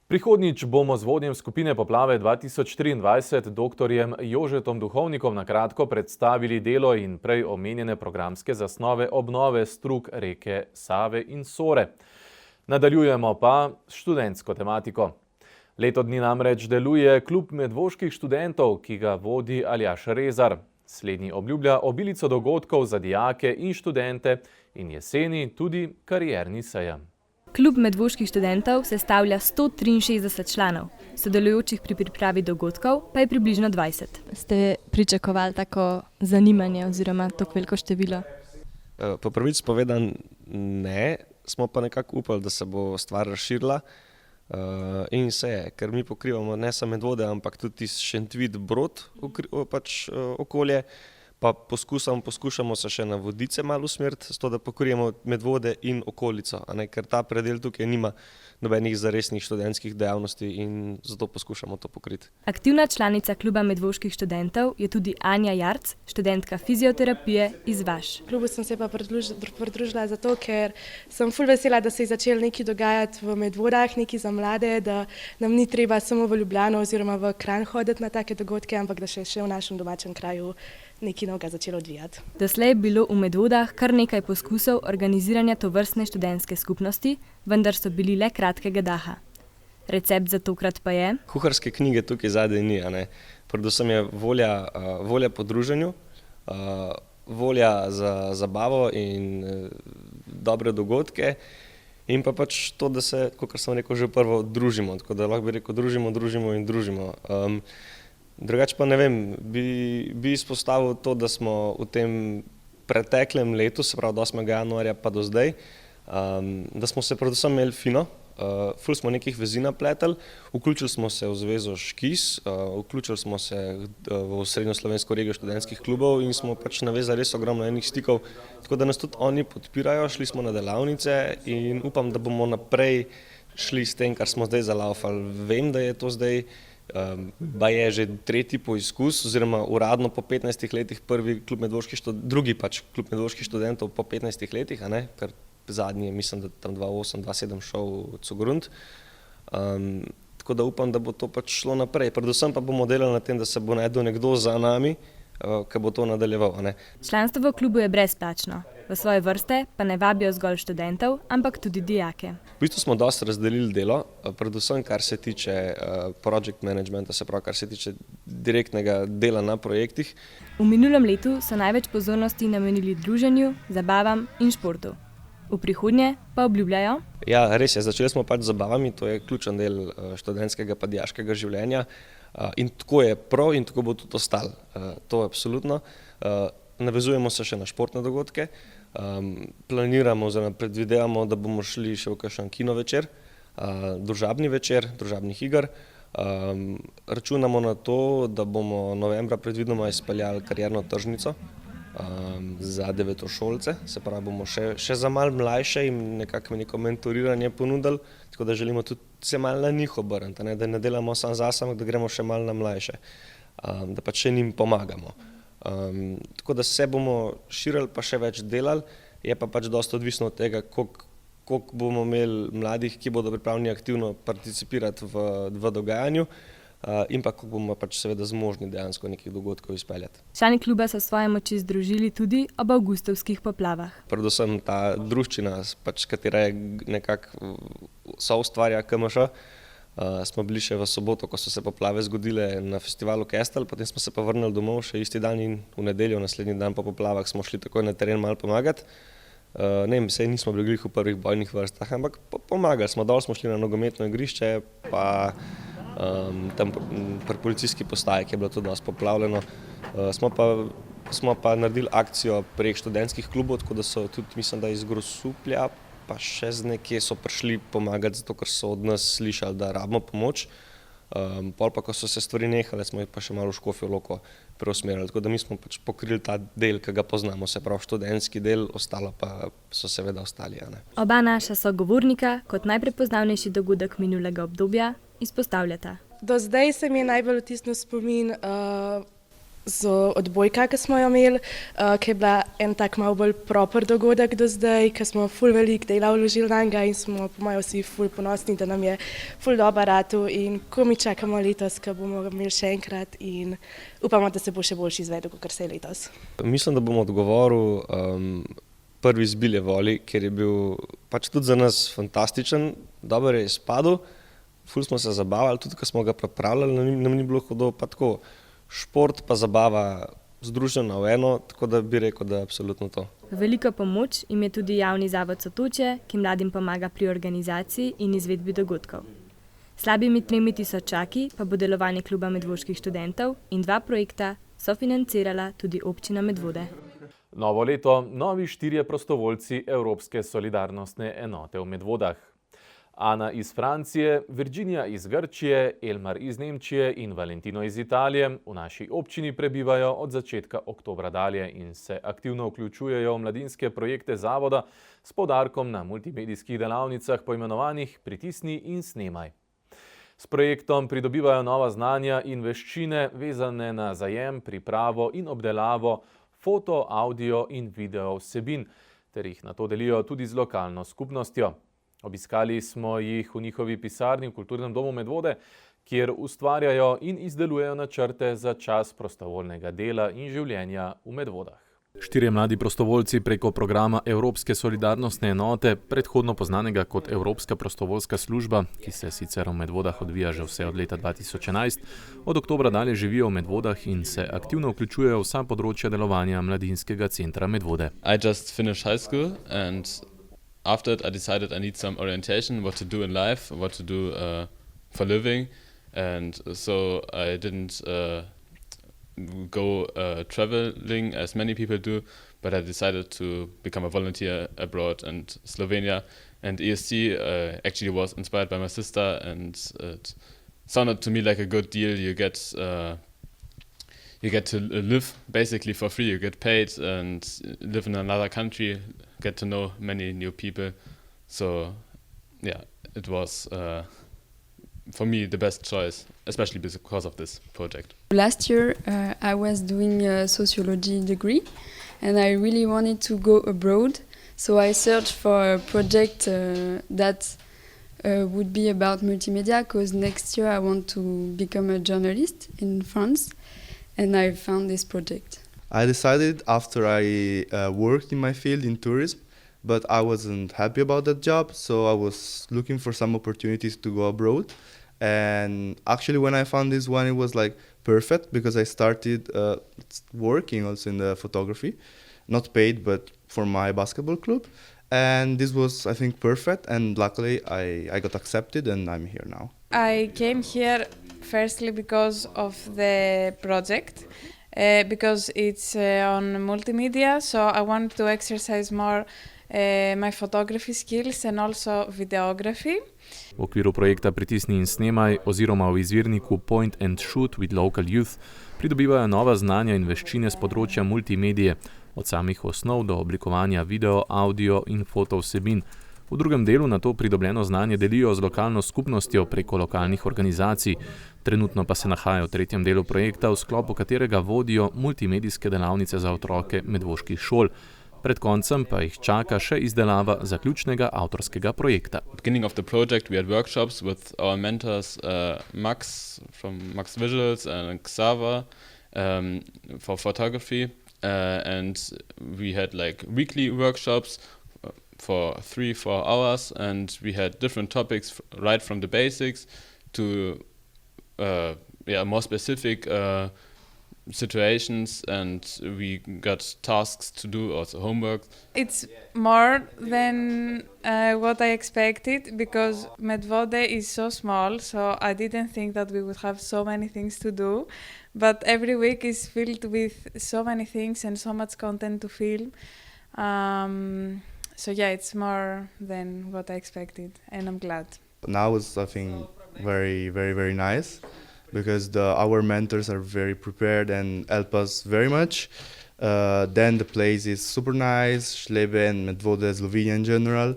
Prihodnjič bomo z vodjem skupine Poplave 2023 dr. Jožetom Duhovnikom na kratko predstavili delo in prej omenjene programske zasnove obnove strug reke Save in Sore. Nadaljujemo pa s študentsko tematiko. Leto dni namreč deluje klub medvoških študentov, ki ga vodi Aljaž Rezar. Slednji obljublja obilico dogodkov za dijake in študente in jeseni tudi karierni sejem. Klub medvoških študentov sestavlja 163 članov, sodelujočih pri pripravi dogodkov pa je približno 20. Ste pričakovali tako zanimanje oziroma tako veliko število? Po pravici povedano ne, smo pa nekako upali, da se bo stvar razširila in se je, ker mi pokrivamo ne samo Medvode, ampak tudi Šentvid Brod okolje. Pa poskušamo se še na Vodice malo usmeriti, s to, da pokrijemo Medvode in okolico, ker ta predel tukaj nima nobenih zaresnih študentskih dejavnosti in zato poskušamo to pokriti. Aktivna članica kluba medvoških študentov je tudi Anja Jarc, študentka fizioterapije iz Vaš. Klubu sem se pa pridružila zato, ker sem ful vesela, da se je začelo nekaj dogajati v Medvodah, nekaj za mlade, da nam ni treba samo v Ljubljano oziroma v Kranj hoditi na take dogodke, ampak da še v našem domačem kraju nekaj novega začelo odvijati. Doslej je bilo v Medvodah kar nekaj poskusov organiziranja tovrstne študentske skupnosti, vendar so bili le kratkega daha. Recept za tokrat pa je? Kuharske knjige tukaj zadaj ni, Predvsem je volja po druženju, volja za zabavo in dobre dogodke in pa pač to, da se, kot sem rekel, že prvo družimo, tako da lahko bi rekel družimo. Drugače pa ne vem, bi izpostavil to, da smo v tem preteklem letu, se pravi od 8. januarja pa do zdaj, da smo se predvsem imeli fino, ful smo nekih vezi napletali, vključili smo se v zvezo Škis, vključili smo se v srednjoslovensko regijo študentskih klubov in smo pač navezali res ogromno enih stikov, tako da nas tudi oni podpirajo, šli smo na delavnice in upam, da bomo naprej šli s tem, kar smo zdaj zalaufali. Vem, da je to zdaj je že tretji poizkus, oziroma uradno po 15 letih drugi klub medvoških študentov po 15 letih, ker zadnji je, mislim, da tam 2008-2007 šel v Cogrund. Tako da upam, da bo to pač šlo naprej. Predvsem pa bomo delali na tem, da se bo najdel nekdo za nami, ki bo to nadaljeval. Članstvo v klubu je brezplačno. V svoje vrste pa ne vabijo zgolj študentov, ampak tudi dijake. V bistvu smo dosti razdelili delo, predvsem kar se tiče project managementa, se pravi, kar se tiče direktnega dela na projektih. V minulem letu so največ pozornosti namenili druženju, zabavam in športu. V prihodnje pa obljubljajo? Ja, res je, začeli smo pač z zabavami, to je ključen del študentskega pa dijaškega življenja in tako je prav in tako bo tudi ostalo, to absolutno. Navezujemo se še na športne dogodke, planiramo oziroma predvidevamo, da bomo šli še v kakšen kino večer, družabni večer, družabnih iger. Računamo na to, da bomo novembra predvidoma izpeljali karierno tržnico za devetošolce, se pravi bomo še za malo mlajše in neko mentoriranje ponudili, tako da želimo tudi se malo na njih obrniti, da ne delamo samo zase, ampak da gremo še malo na mlajše, da pa še njim pomagamo. Tako da se bomo širili pa še več delali, je pa pač dosta odvisno od tega, koliko bomo imeli mladih, ki bodo pripravljeni aktivno participirati v dogajanju in pa koliko bomo pač seveda zmožni dejansko nekih dogodkov izpeljati. Člani kluba so svoje moči združili tudi ob avgustovskih poplavah. Predvsem ta druščina, pač katera je nekako soustvarja KMŠ, smo bili še v soboto, ko so se poplave zgodile na festivalu Kestel, potem smo se pa vrnili domov še isti dan in v nedeljo, naslednji dan po poplavah smo šli takoj na teren malo pomagati. Saj nismo bili v prvih bojnih vrstah, ampak pomagali smo, dol smo šli na nogometno igrišče, pa tam pri policijski postaji, ki je bilo tudi dosti poplavljeno. Smo pa naredili akcijo prek študentskih klubov, tako da so tudi, mislim, da iz Grosuplja, pa še z nekje so prišli pomagati, zato ker so od nas slišali, da rabimo pomoč. Pol pa, ko so se stvari nehale, smo jih pa še malo v Škofjo Loko preusmerili. Tako da mi smo pač pokrili ta del, ki ga poznamo, se pravi študentski del, ostalo pa so seveda ostali. Oba naša sogovornika kot najprepoznavnejši dogodek minulega obdobja izpostavljata. Do zdaj se mi je najbolj vtisnil spomin z odbojka, ki smo jo imeli, ki je bila en tak malo bolj proper dogodek do zdaj, ki smo ful veliko dela vložili na njega in smo po mojem vsi ful ponosni, da nam je ful dober ratu in ko mi čakamo letos, ko bomo imeli še enkrat in upamo, da se bo še boljši izvedel, kot se je letos. Mislim, da bom odgovoril prvi z Bilje Voli, ker je bil pač tudi za nas fantastičen, dobro je izpadel, ful smo se zabavali, tudi ko smo ga pripravljali, nam ni bilo hudo, pa tako. Šport pa zabava združena v eno, tako da bi rekel, da je absolutno to. Veliko pomoč jim je tudi javni zavod Sotočje, ki mladim pomaga pri organizaciji in izvedbi dogodkov. Slabimi 3000 pa bo delovanje kluba medvoških študentov in 2 projekta sofinancirala tudi občina Medvode. Novo leto, novi 4 prostovoljci Evropske solidarnostne enote v Medvodah. Ana iz Francije, Virginija iz Grčije, Elmar iz Nemčije in Valentino iz Italije v naši občini prebivajo od začetka oktobra dalje in se aktivno vključujejo v mladinske projekte zavoda s poudarkom na multimedijskih delavnicah poimenovanih Pritisni in snemaj. S projektom pridobivajo nova znanja in veščine vezane na zajem, pripravo in obdelavo foto, audio in video vsebin, ter jih nato delijo tudi z lokalno skupnostjo. Obiskali smo jih v njihovi pisarni v Kulturnem domu Medvode, kjer ustvarjajo in izdelujejo načrte za čas prostovoljnega dela in življenja v Medvodah. 4 mladi prostovoljci preko programa Evropske solidarnostne enote, predhodno poznanega kot Evropska prostovoljska služba, ki se sicer v Medvodah odvija že vse od leta 2011, od oktobra dalje živijo v Medvodah in se aktivno vključujejo v vsa področja delovanja mladinskega centra Medvode. I just finished high school and after it, I decided I need some orientation, what to do in life, what to do for living, and so I didn't go traveling as many people do, but I decided to become a volunteer abroad in Slovenia. And ESC actually was inspired by my sister, and it sounded to me like a good deal. You get to live basically for free. You get paid and live in another country, get to know many new people. So yeah, it was for me the best choice, especially because of this project. Last year I was doing a sociology degree and I really wanted to go abroad. So I searched for a project that would be about multimedia, because next year I want to become a journalist in France. And I found this project. I decided after I worked in my field in tourism, but I wasn't happy about that job, so I was looking for some opportunities to go abroad. And actually when I found this one, it was like perfect, because I started working also in the photography, not paid, but for my basketball club. And this was, I think, perfect, and luckily I got accepted and I'm here now. I came here firstly because of the project, because it's on multimedia, so I want to exercise more my photography skills and also videography. V okviru projekta Pritisni in snemaj oziroma v izvirniku Point and Shoot with Local Youth pridobivajo nova znanja in veščine z področja multimedije, od samih osnov do oblikovanja video, audio in foto vsebin. V drugem delu na to pridobljeno znanje delijo z lokalno skupnostjo preko lokalnih organizacij. Trenutno pa se nahajajo v 3. delu projekta, v sklopu katerega vodijo multimedijske delavnice za otroke medvoških šol. Pred koncem pa jih čaka še izdelava zaključnega avtorskega projekta. At the beginning of the project we had workshops with our mentors Max from Max Visuals and Xaver for photography, and we had like weekly workshops for 3-4 hours, and we had different topics right from the basics to more specific situations, and we got tasks to do, also homework. It's more than what I expected, because Medvode is so small, so I didn't think that we would have so many things to do, but every week is filled with so many things and so much content to film. So yeah, it's more than what I expected, and I'm glad. Now is, I think, very, very, very nice because our mentors are very prepared and help us very much. Then the place is super nice, Šlebe and Medvode, Slovenia in general,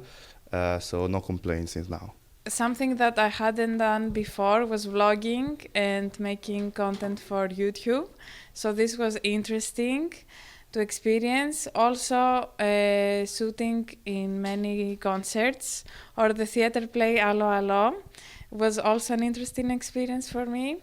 so no complaints since now. Something that I hadn't done before was vlogging and making content for YouTube. So this was interesting to experience. Also shooting in many concerts or the theater play Allo Allo was also an interesting experience for me.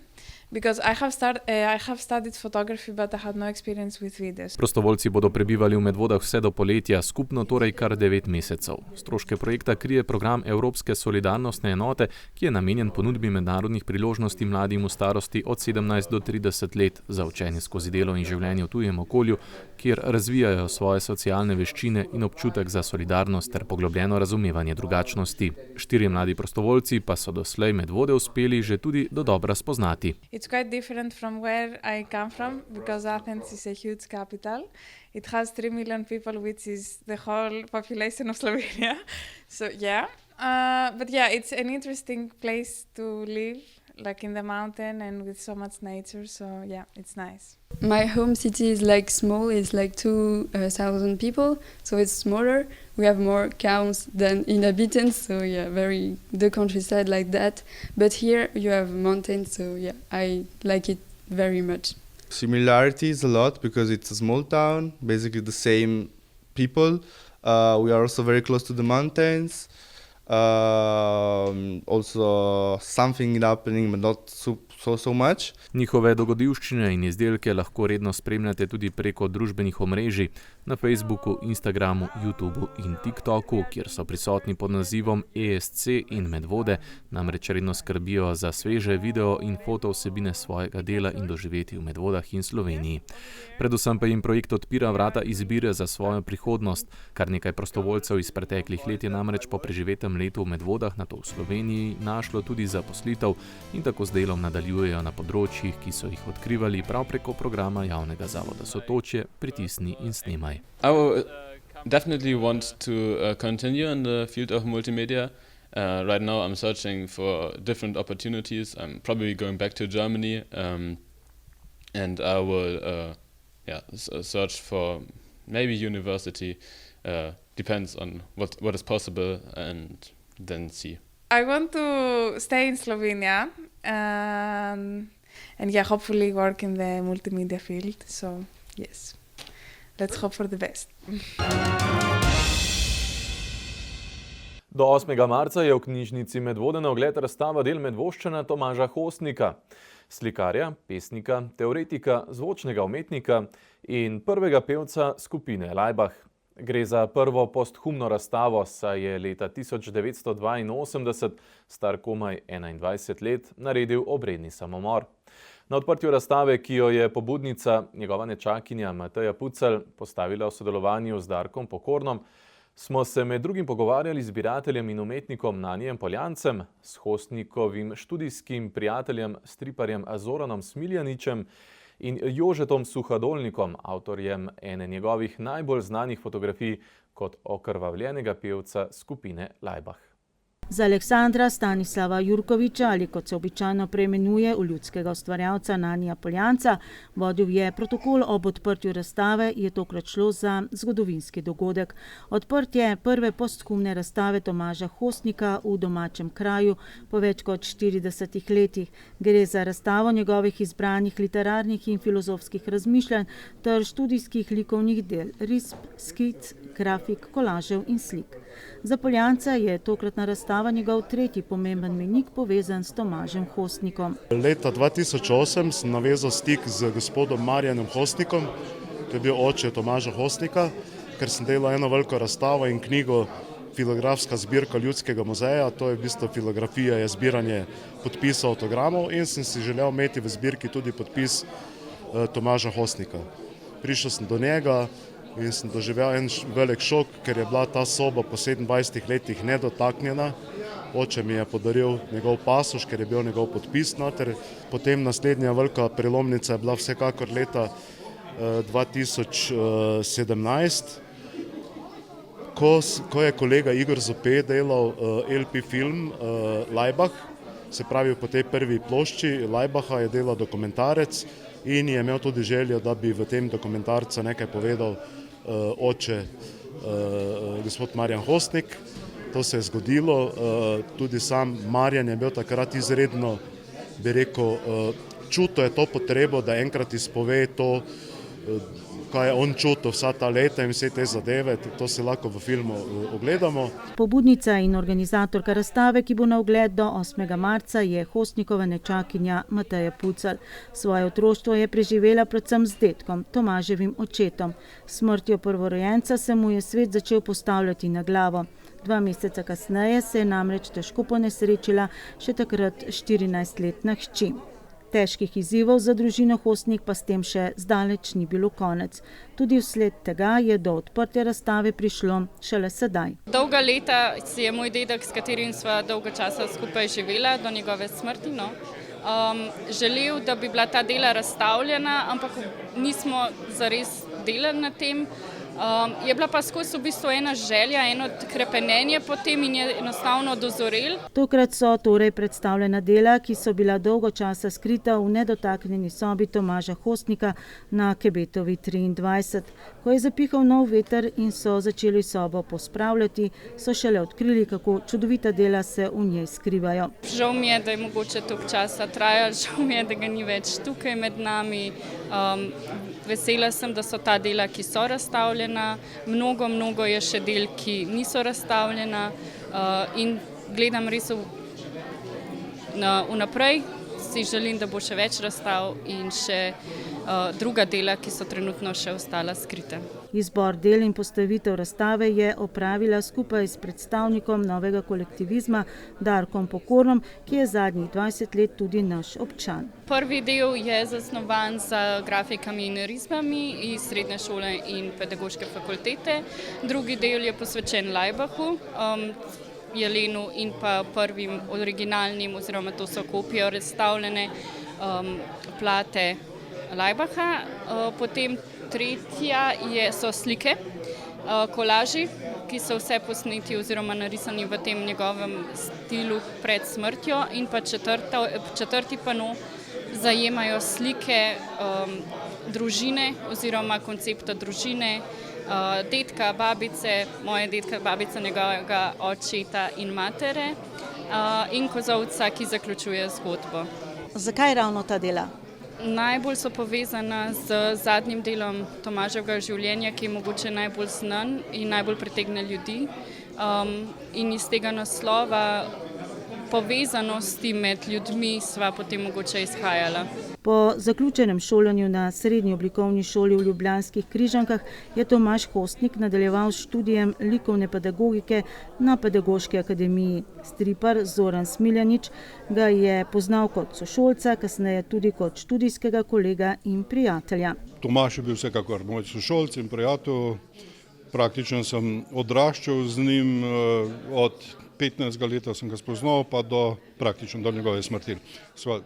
Because I have studied photography, but I had no experience with videos. Prostovoljci bodo prebivali v Medvodah vse do poletja, skupno torej kar 9 mesecev. Stroške projekta krije program Evropske solidarnostne enote, ki je namenjen ponudbi mednarodnih priložnosti mladim v starosti od 17 do 30 let za učenje skozi delo in življenje v tujem okolju, kjer razvijajo svoje socialne veščine in občutek za solidarnost ter poglobljeno razumevanje drugačnosti. 4 mladi prostovoljci pa so doslej Medvode uspeli že tudi dodobra spoznati. It's quite different from where I come from because Athens is a huge capital. It has 3 million people, which is the whole population of Slovenia. So yeah, but yeah, it's an interesting place to live, like in the mountain and with so much nature. So yeah, it's nice. My home city is like small, it's like 2,000 people, so it's smaller. We have more cows than inhabitants, so yeah, very the countryside like that. But here you have mountains, so yeah, I like it very much. Similarities a lot because it's a small town, basically the same people. We are also very close to the mountains. Also something happening, but not so much. Njihove dogodivščine in izdelke lahko redno spremljate tudi preko družbenih omrežij na Facebooku, Instagramu, YouTubu in TikToku, kjer so prisotni pod nazivom ESC in Medvode, namreč redno skrbijo za sveže video in foto vsebine svojega dela in doživeti v Medvodah in Sloveniji. Predvsem pa jim projekt odpira vrata izbire za svojo prihodnost. Kar nekaj prostovoljcev iz preteklih let je namreč po preživetem letu v Medvodah, nato v Sloveniji, našlo tudi zaposlitev in tako z delom nadaljujejo na področjih, ki so jih odkrivali prav preko programa javnega zavoda Sotočje Pritisni in snemaj. I will definitely want to continue in the field of multimedia. Right now I'm searching for different opportunities. I'm probably going back to Germany and I will search for maybe university. Depends on what is possible and then see. I want to stay in Slovenia and yeah, hopefully work in the multimedia field. So yes, let's hope for the best. Do 8. marca je v knjižnici Medvode na ogled razstava del Medvoščana Tomaža Hostnika, slikarja, pesnika, teoretika, zvočnega umetnika in prvega pevca skupine Laibach. Gre za prvo posthumno razstavo, saj je leta 1982, star komaj 21 let, naredil obredni samomor. Na odprtju razstave, ki jo je pobudnica, njegova nečakinja Mateja Pucelj, postavila v sodelovanju z Darkom Pokornom, smo se med drugim pogovarjali z zbirateljem in umetnikom Nanijem Poljancem, s Hostnikovim študijskim prijateljem, striparjem Zoranom Smiljaničem in Jožetom Suhadolnikom, avtorjem ene njegovih najbolj znanih fotografij kot okrvavljenega pevca skupine Laibach. Za Aleksandra Stanislava Jurkoviča, ali kot se običajno preimenuje, v ljudskega ustvarjalca Nanija Poljanca, vodil je protokol ob odprtju razstave, je tokrat šlo za zgodovinski dogodek. Odprtje prve posthumne razstave Tomaža Hostnika v domačem kraju po več kot 40 letih. Gre za razstavo njegovih izbranih literarnih in filozofskih razmišljanj ter študijskih likovnih del, risb, skic, grafik, kolažev in slik. Za Poljanca je tokratna razstava njegov tretji pomemben mejnik povezan s Tomažem Hostnikom. Leta 2008 sem navezal stik z gospodom Marjanom Hostnikom, ki je bil oče Tomaža Hostnika, ker sem delal eno veliko razstavo in knjigo Filografska zbirka Ljudskega muzeja. To je v bistvu filografija, je zbiranje podpisov avtogramov in sem si želel imeti v zbirki tudi podpis Tomaža Hostnika. Prišel sem do njega in sem doživel en velik šok, ker je bila ta soba po 27 letih nedotaknjena. Oče mi je podaril njegov pasoš, ker je bil njegov podpis noter. Potem naslednja velika prelomnica je bila vsekakor leta 2017, ko je kolega Igor Zope delal LP film Laibach, Se pravi, po tej prvi plošči Laibacha je delal dokumentarec in je imel tudi željo, da bi v tem dokumentarcu nekaj povedal oče, gospod Marjan Hostnik. To se je zgodilo, tudi sam Marjan je bil takrat izredno, bi rekel, čutil je to potrebo, da enkrat izpove to, kaj je on čutil vsa ta leta in vse te zadeve, to se lahko v filmu ogledamo. Pobudnica in organizatorka razstave, ki bo na ogled do 8. marca, je Hostnikova nečakinja Mateja Pucelj. Svoje otroštvo je preživela predvsem z dedkom, Tomaževim očetom. S smrtjo prvorojenca se mu je svet začel postavljati na glavo. 2 meseca kasneje se je namreč težko ponesrečila še takrat 14-letna hči. Težkih izzivov za družino Hostnik pa s tem še zdaleč ni bilo konec. Tudi vsled tega je do odprtja razstave prišlo šele sedaj. Dolga leta si je moj dedek, s katerim sva dolgo časa skupaj živela, do njegove smrti, želel, da bi bila ta dela razstavljena, ampak nismo zares delali na tem. Je bila pa skozi v bistvu ena želja, eno krepenenje po tem in je enostavno dozorel. Tokrat so torej predstavljena dela, ki so bila dolgo časa skrita v nedotaknjeni sobi Tomaža Hostnika na Kebetovi 23. Ko je zapihal nov veter in so začeli sobo pospravljati, so šele odkrili, kako čudovita dela se v njej skrivajo. Žal mi je, da je mogoče toliko časa trajalo, žal mi je, da ga ni več tukaj med nami. Vesela sem, da so ta dela, ki so razstavljena, mnogo je še del, ki niso razstavljena in gledam res vnaprej, si želim, da bo še več razstav in še druga dela, ki so trenutno še ostala skrita. Izbor del in postavitev razstave je opravila skupaj s predstavnikom novega kolektivizma Darkom Pokornom, ki je zadnjih 20 let tudi naš občan. Prvi del je zasnovan z grafikami in risbami iz srednje šole in pedagoške fakultete. Drugi del je posvečen Laibachu, jelenu in pa prvim originalnim, oziroma to so kopije razstavljene plate Laibacha. Potem tretja so slike, kolaži, ki so vse posneti oziroma narisani v tem njegovem stilu pred smrtjo, in pa četrti pano zajemajo slike družine oziroma koncepta družine, dedka, babice, moje dedka, babica, njegovega očeta in matere in kozolca, ki zaključuje zgodbo. Zakaj ravno ta dela? Najbolj so povezana z zadnjim delom Tomaževega življenja, ki je mogoče najbolj znan in najbolj pritegne ljudi. In iz tega naslova povezanosti med ljudmi sva potem mogoče izhajala. Po zaključenem šolanju na Srednji oblikovni šoli v Ljubljanskih Križankah je Tomaž Hostnik nadaljeval s študijem likovne pedagogike na Pedagoški akademiji. Stripar Zoran Smiljanić ga je poznal kot sošolca, kasneje tudi kot študijskega kolega in prijatelja. Tomaž je bil vsekakor moj sošolc in prijatelj. Praktično sem odraščal z njim, od 15 leta sem ga spoznal, pa praktično do njegove smrti. Sva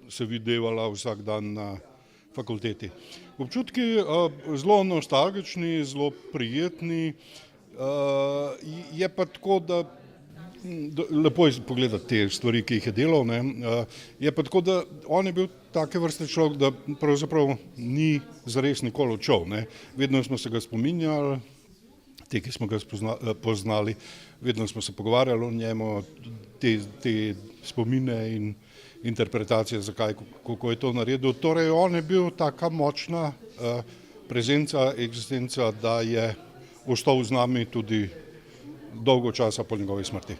se videvala vsak dan na fakulteti. Občutki zelo nostalgični, zelo prijetni, je pa tako, da lepo je pogledati te stvari, ki jih je delal, je pa tako, da on je bil take vrste človek, da pravzaprav ni zares nikoli odšel. Vedno smo se ga spominjali, ti, ki smo ga poznali, vedno smo se pogovarjali o njemu, te spomine in interpretacije, zakaj, kako je to naredil. Torej, on je bil taka močna prezenca, eksistenca, da je ostal z nami tudi dolgo časa po njegovi smrti.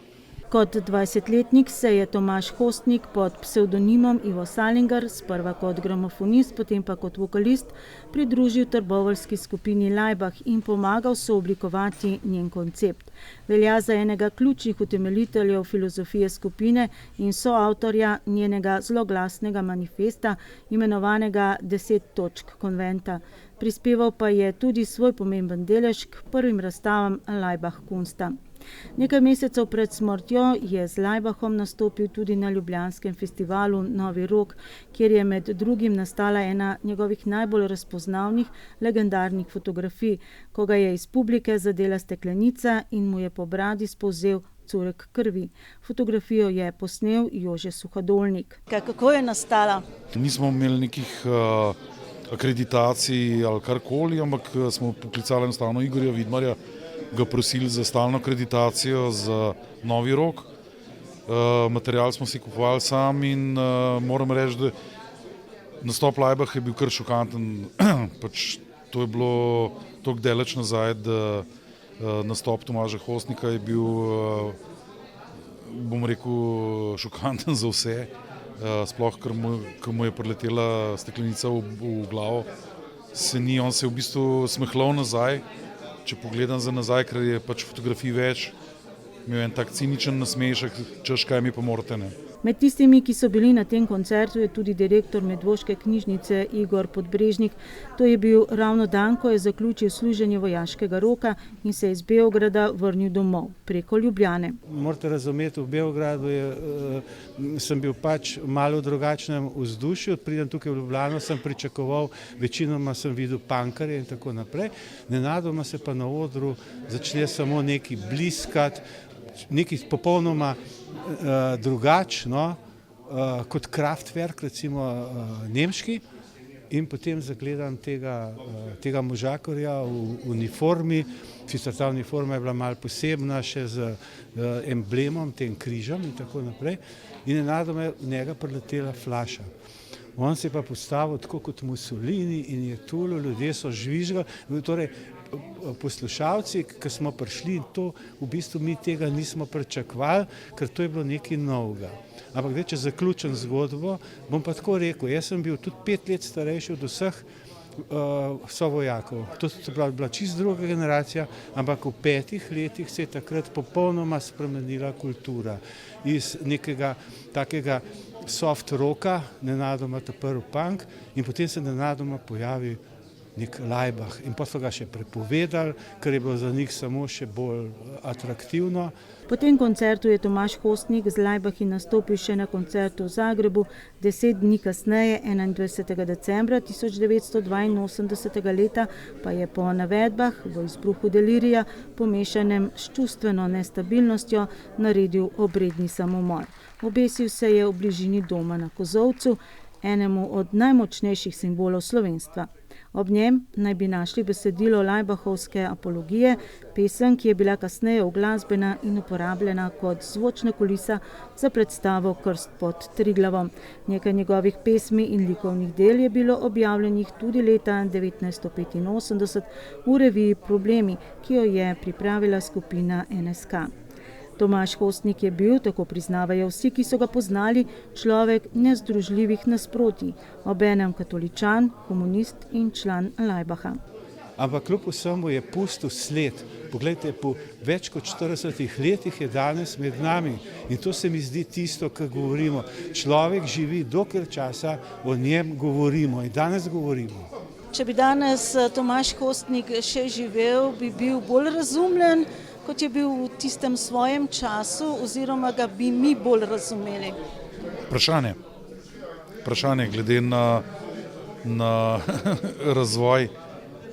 Kot 20-letnik se je Tomaž Hostnik pod psevdonimom Ivo Salinger, sprva kot gramofonist, potem pa kot vokalist, pridružil trboveljski skupini Laibach in pomagal sooblikovati njen koncept. Velja za enega ključnih utemeljiteljev filozofije skupine in soavtorja njenega zloglasnega manifesta, imenovanega 10 točk konventa. Prispeval pa je tudi svoj pomemben delež k prvim razstavam Laibach Kunsta. Nekaj mesecev pred smrtjo je z Laibachom nastopil tudi na ljubljanskem festivalu Novi rok, kjer je med drugim nastala ena njegovih najbolj razpoznavnih legendarnih fotografij, ko ga je iz publike zadela steklenica in mu je po bradi spolzel curek krvi. Fotografijo je posnel Jože Suhadolnik. Kako je nastala? Nismo imeli nekih akreditacij ali karkoli, ampak smo poklicali enostavno Igorja Vidmarja, ga prosili za stalno akreditacijo za Novi Rog. Material smo si kupovali sam in moram reči, da nastop Laibach je bil kar šokanten. Pač to je bilo toliko daleč nazaj, da nastop Tomaža Hostnika je bil, bom rekel, šokanten za vse. Sploh, ker mu je priletela steklenica v glavo. On se je v bistvu smehljal nazaj, če pogledam za nazaj, ker je pač fotografij več, imel en tak ciničen nasmešek, češ kaj mi pa morate, ne. Med tistimi, ki so bili na tem koncertu, je tudi direktor Medvoške knjižnice Igor Podbrežnik. To je bil ravno dan, ko je zaključil služenje vojaškega roka in se iz Beograda vrnil domov preko Ljubljane. Morate razumeti, v Beogradu sem bil pač malo v drugačnem vzdušju, pridem tukaj v Ljubljano, sem pričakoval, večinoma sem videl punkerje in tako naprej. Nenadoma se pa na odru začne samo neki bliskati, neki popolnoma drugačno, kot Kraftwerk, recimo nemški, in potem zagledam tega možakorja v uniformi, sicer ta uniforma je bila malo posebna, še z emblemom, tem križem in tako naprej, in nenadoma je v njega priletela flaša. On se je pa postavil tako kot Mussolini in je tulil, ljudje so žvižgali, torej poslušalci, ki smo prišli, to v bistvu mi tega nismo pričakovali, ker to je bilo nekaj novega. Ampak če zaključim zgodbo, bom pa tako rekel, jaz sem bil tudi 5 let starejši od vseh sovojakov. To se pravi, bila čisto druga generacija, ampak v 5 letih se je takrat popolnoma spremenila kultura. Iz nekega takega soft rocka nenadoma ta prvi punk in potem se nenadoma pojavi nek Laibach in pa so ga še prepovedali, ker je bilo za njih samo še bolj atraktivno. Po tem koncertu je Tomaž Hostnik z Laibachi nastopil še na koncertu v Zagrebu, 10 dni kasneje, 21. decembra 1982 leta, pa je po navedbah v izbruhu delirija, pomešanem s čustveno nestabilnostjo, naredil obredni samomor. Obesil se je v bližini doma na Kozolcu, enemu od najmočnejših simbolov slovenstva. Ob njem naj bi našli besedilo Laibachovske apologije, pesem, ki je bila kasneje uglasbena in uporabljena kot zvočna kulisa za predstavo Krst pod Triglavom. Nekaj njegovih pesmi in likovnih del je bilo objavljenih tudi leta 1985 v reviji Problemi, ki jo je pripravila skupina NSK. Tomaž Hostnik je bil, tako priznavajo vsi, ki so ga poznali, človek nezdružljivih nasprotij, obenem katoličan, komunist in član Laibacha. Ampak kljub vsemu je pustil sled. Poglejte, po več kot 40 letih je danes med nami in to se mi zdi tisto, kar govorimo. Človek živi, dokler časa o njem govorimo in danes govorimo. Če bi danes Tomaž Hostnik še živel, bi bil bolj razumljen, kot je bil v tistem svojem času, oziroma ga bi mi bolj razumeli? Vprašanje glede na razvoj,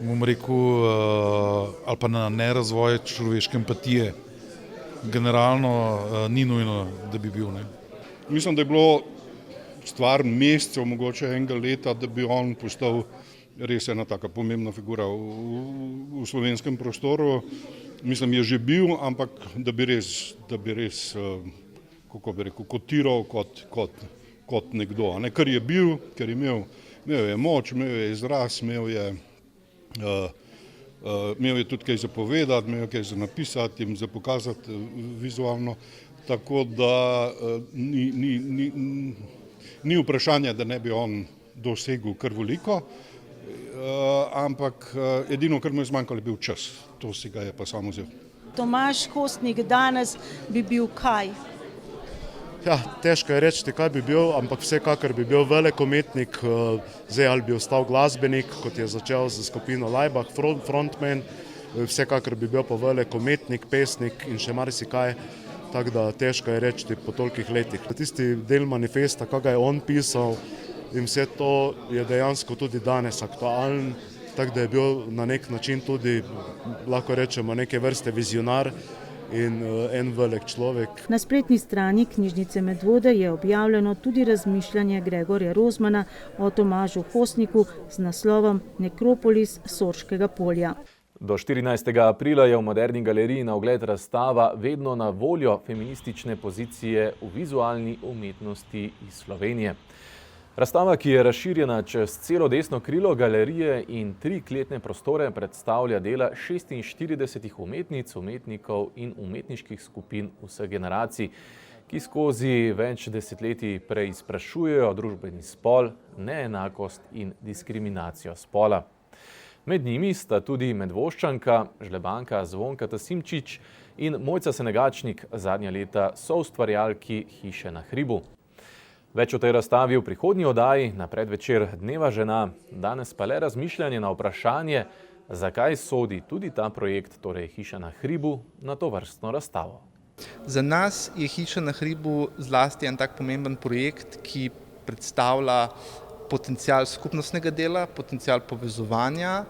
bom rekel, ali pa na nerazvoj človeške empatije. Generalno ni nujno, da bi bil. Ne? Mislim, da je bilo stvar mesecev, mogoče enega leta, da bi on postal res ena taka pomembna figura v slovenskem prostoru. Mislim, je že bil, ampak da bi res, kako bi rekel, kotiral kot nekdo. Ne? Ker je bil, ker je imel je moč, imel je izraz, imel je tudi kaj za povedati, imel je kaj za napisati in za pokazati vizualno. Tako da ni vprašanje, da ne bi on dosegel kar veliko. Ampak edino, kar mu je zmanjkalo, je bil čas. To si ga je pa samo vzel. Tomaž Hostnik danes bi bil kaj? Ja, težko je reči, kaj bi bil, ampak vsekakor bi bil velik umetnik, zdaj ali bi ostal glasbenik, kot je začel z skupino Laibach, frontman, vsekakor bi bil pa velik umetnik, pesnik in še marsikaj, tako da težko je reči po tolikih letih. Tisti del manifesta, kaj ga je on pisal, in vse to je dejansko tudi danes aktualen, tako da je bil na nek način tudi, lahko rečemo, neke vrste vizionar in en velik človek. Na spletni strani knjižnice Medvode je objavljeno tudi razmišljanje Gregorja Rozmana o Tomažu Hostniku z naslovom Nekropolis Sorškega polja. Do 14. aprila je v Moderni galeriji na ogled razstava Vedno na voljo feministične pozicije v vizualni umetnosti iz Slovenije. Razstava, ki je razširjena čez celo desno krilo galerije in 3 kletne prostore, predstavlja dela 46 umetnic, umetnikov in umetniških skupin vseh generacij, ki skozi več desetletij preizprašujejo družbeni spol, neenakost in diskriminacijo spola. Med njimi sta tudi Medvoščanka, žlebanka Zvonka Tasimčič in Mojca Senegačnik, zadnja leta soustvarjalki Hiše na hribu. Več o tej razstavi v prihodnji oddaji na predvečer Dneva žena, danes pa le razmišljanje na vprašanje, zakaj sodi tudi ta projekt, torej Hiša na hribu, na tovrstno razstavo. Za nas je Hiša na hribu zlasti en tak pomemben projekt, ki predstavlja potencial skupnostnega dela, potencial povezovanja,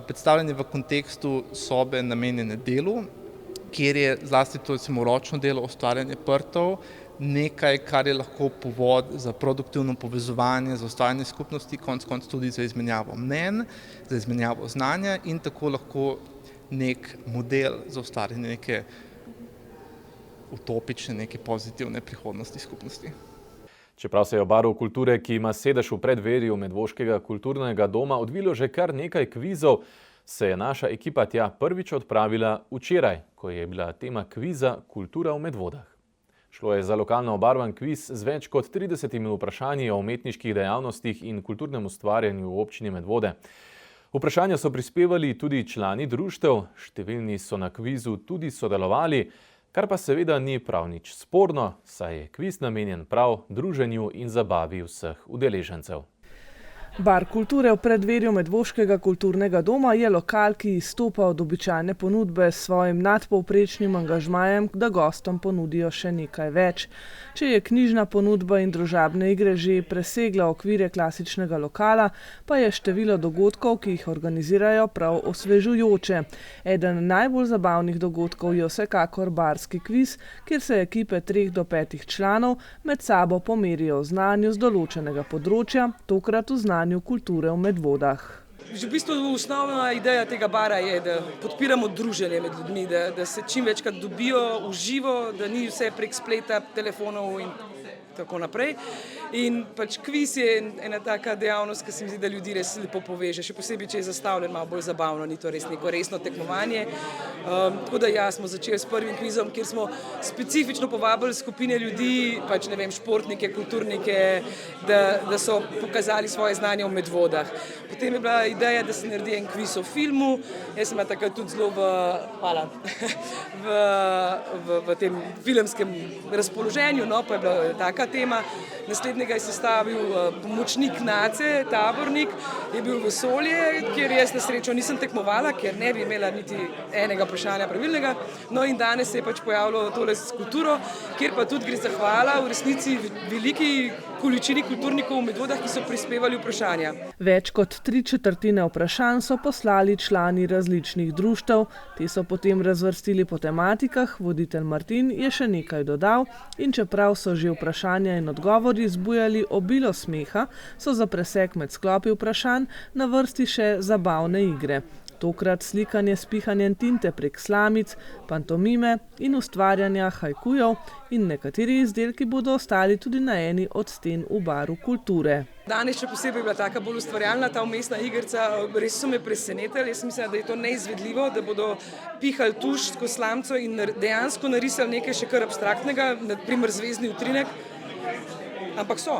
predstavljanje v kontekstu sobe namenjene delu, kjer je zlasti to ročno delo, ustvarjanje prtov, nekaj, kar je lahko povod za produktivno povezovanje, za ustvarjanje skupnosti, konec tudi za izmenjavo mnenj, za izmenjavo znanja in tako lahko nek model za ustvarjanje neke utopične, neke pozitivne prihodnosti skupnosti. Čeprav se je v Baru kulture, ki ima sedež v predverju Medvoškega kulturnega doma, odvilo že kar nekaj kvizov, se je naša ekipa tja prvič odpravila včeraj, ko je bila tema kviza Kultura v Medvodah. Šlo je za lokalno obarvan kviz z več kot 30 vprašanji o umetniških dejavnostih in kulturnem ustvarjanju v občini Medvode. Vprašanja so prispevali tudi člani društev, številni so na kvizu tudi sodelovali, kar pa seveda ni prav nič sporno, saj je kviz namenjen prav druženju in zabavi vseh udeležencev. Bar kulture v predverju Medvoškega kulturnega doma je lokal, ki izstopa od običajne ponudbe s svojim nadpovprečnim angažmajem, da gostom ponudijo še nekaj več. Če je knjižna ponudba in družabne igre že presegla okvire klasičnega lokala, pa je število dogodkov, ki jih organizirajo, prav osvežujoče. Eden najbolj zabavnih dogodkov je vsekakor barski kviz, kjer se ekipe 3 do 5 članov med sabo pomerijo v znanju z določenega področja, tokrat v znanju kulture v Medvodah. V bistvu osnovna ideja tega bara je, da podpiramo druženje med ljudmi, da se čim večkrat dobijo v živo, da ni vse prek spleta, telefonov in tako naprej. In pač kviz je ena taka dejavnost, ki se mi zdi, da ljudi res lepo poveže, še posebej, če je zastavljen malo bolj zabavno, ni to res neko resno tekmovanje. Tako da ja, smo začeli s prvim kvizom, kjer smo specifično povabili skupine ljudi, pač ne vem, športnike, kulturnike, da so pokazali svoje znanje v Medvodah. Potem je bila ideja, da se naredi en kviz o filmu, jaz sem takrat tudi zelo v tem filmskem razpoloženju, no, pa je bila taka tema. Naslednjega je sestavil pomočnik Nace, tabornik, je bil vesolje, kjer jaz na srečo nisem tekmovala, ker ne bi imela niti enega vprašanja pravilnega. No in danes se je pač pojavilo tole s kulturo, kjer pa tudi gre zahvala v resnici veliki količini kulturnikov v Medvodah, ki so prispevali vprašanja. Več kot 3/4 vprašanj so poslali člani različnih društev, ti so potem razvrstili po tematikah, voditelj Martin je še nekaj dodal in čeprav so že vprašanja in odgovori zbujali obilo smeha, so za presek med sklopi vprašanj na vrsti še zabavne igre. Tokrat slikanje s pihanjem tinte prek slamic, pantomime in ustvarjanja hajkujev in nekateri izdelki bodo ostali tudi na eni od sten v Baru kulture. Danes še posebej bila taka bolj ustvarjalna ta vmesna igrica, res so me presenetili, jaz mislim, da je to neizvedljivo, da bodo pihali tuš skozi slamco in dejansko narisali nekaj še kar abstraktnega, na primer zvezdni utrinek. Ampak so.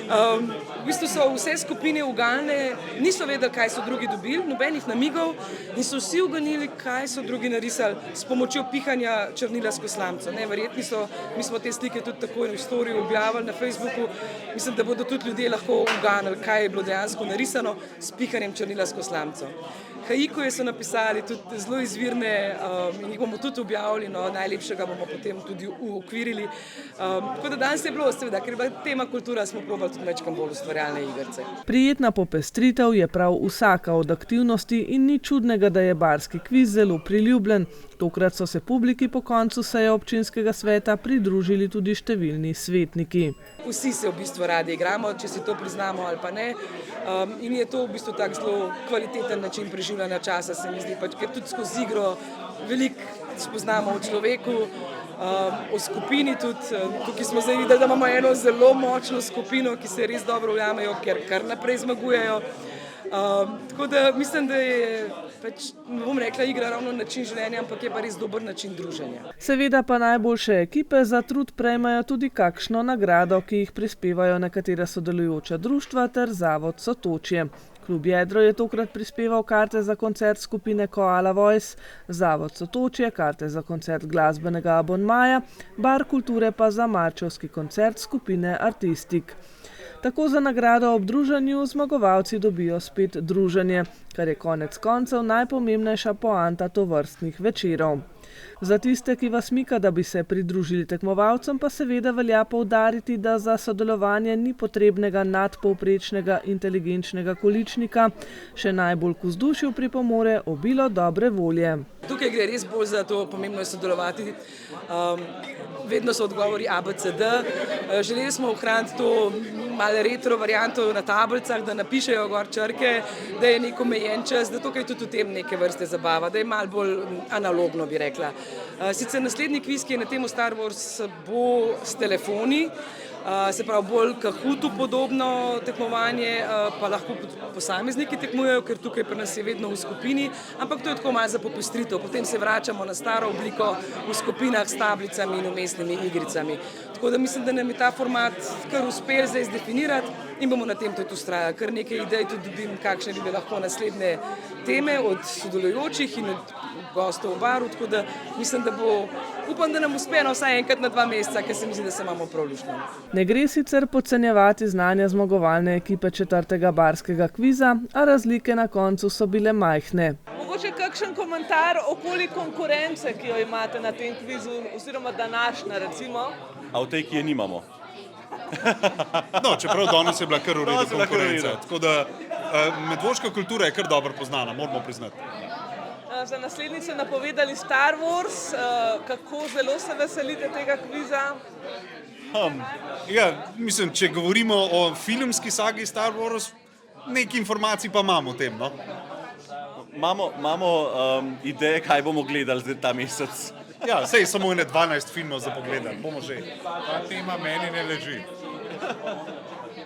V bistvu so vse skupine uganile, niso vedeli, kaj so drugi dobili, nobenih namigov in so vsi uganili, kaj so drugi narisali s pomočjo pihanja črnila skozi slamco. Verjetni so, mi smo te slike tudi tako v storiju objavili na Facebooku, mislim, da bodo tudi ljudje lahko uganili, kaj je bilo dejansko narisano s pihanjem črnila skozi slamco. Haikuje so napisali tudi zelo izvirne in jih bomo tudi objavili, no najlepšega bomo potem tudi uokvirili. Tako da danes je bilo, seveda, ker je bila tema kultura, smo probali tudi večkrat bolj ustvarjalne igrice. Prijetna popestritev je prav vsaka od aktivnosti in ni čudnega, da je barski kviz zelo priljubljen. Tokrat so se publiki po koncu seje občinskega sveta pridružili tudi številni svetniki. Vsi se v bistvu radi igramo, če si to priznamo ali pa ne. In je to v bistvu tak zelo kvaliteten način preživljanja časa, se mi zdi, ker tudi skozi igro veliko spoznamo o človeku, o skupini tudi. Tukaj smo zdaj videli, da imamo eno zelo močno skupino, ki se res dobro ujamejo, ker kar naprej zmagujejo. Tako da mislim, da je ne bom rekla igra ravno način življenja, ampak je pa res dober način druženja. Seveda pa najboljše ekipe za trud prejmejo tudi kakšno nagrado, ki jih prispevajo nekatera sodelujoča društva ter Zavod Sotočje. Klub Jedro je tokrat prispeval karte za koncert skupine Koala Voice, Zavod Sotočje karte za koncert glasbenega abonmaja, Bar kulture pa za marčevski koncert skupine Artistik. Tako za nagrado ob druženju zmagovalci dobijo spet druženje, kar je konec koncev najpomembnejša poanta tovrstnih večerov. Za tiste, ki vas mika, da bi se pridružili tekmovalcem, pa seveda velja poudariti, da za sodelovanje ni potrebnega nadpovprečnega inteligenčnega količnika, še najbolj k vzdušju pripomore obilo dobre volje. Tukaj gre res bolj za to, pomembno je sodelovati. Vedno so odgovori ABCD. Želeli smo ohraniti to malo retro varianto na tablicah, da napišejo gor črke, da je nek omejen čas, da tukaj tudi v tem neke vrste zabava, da je malo bolj analogno, bi rekla. Sicer naslednji kviz, ki je na temo Star Wars, bo s telefoni, se pravi bolj Kahootu podobno tekmovanje, pa lahko posamezniki tekmujejo, ker tukaj pri nas je vedno v skupini, ampak to je tako malo za popestritev. Potem se vračamo na staro obliko v skupinah s tablicami in umestnimi igricami. Tako da mislim, da nam je ta format kar uspel zdaj zdefinirati in bomo na tem tudi ustrajali. Kar nekaj idej tudi dobim, kakšne bi lahko naslednje teme od sodelujočih in od gostov v baru, tako da mislim, da bo, upam, da nam uspe vsaj enkrat na 2 meseca, ker se mi zdi, da se imamo prav luštno. Ne gre sicer podcenjevati znanja zmagovalne ekipe 4. barskega kviza, a razlike na koncu so bile majhne. Mogoče kakšen komentar okoli konkurence, ki jo imate na tem kvizu, oziroma današnja recimo? A v tej, ki je nimamo. No, čeprav danes je bila kar v redu konkurenca. Tako da medvoška kultura je kar dobro poznana, moramo priznati. Za naslednjico napovedali Star Wars, kako zelo se veselite tega kviza? Ja, mislim, če govorimo o filmski sagi Star Wars, nekaj informacij pa imamo o tem, no? Imamo ideje, kaj bomo gledali ta mesec. Ja, sej samo 12 filmov za pogledati, bomo že. Ta tema meni ne leži.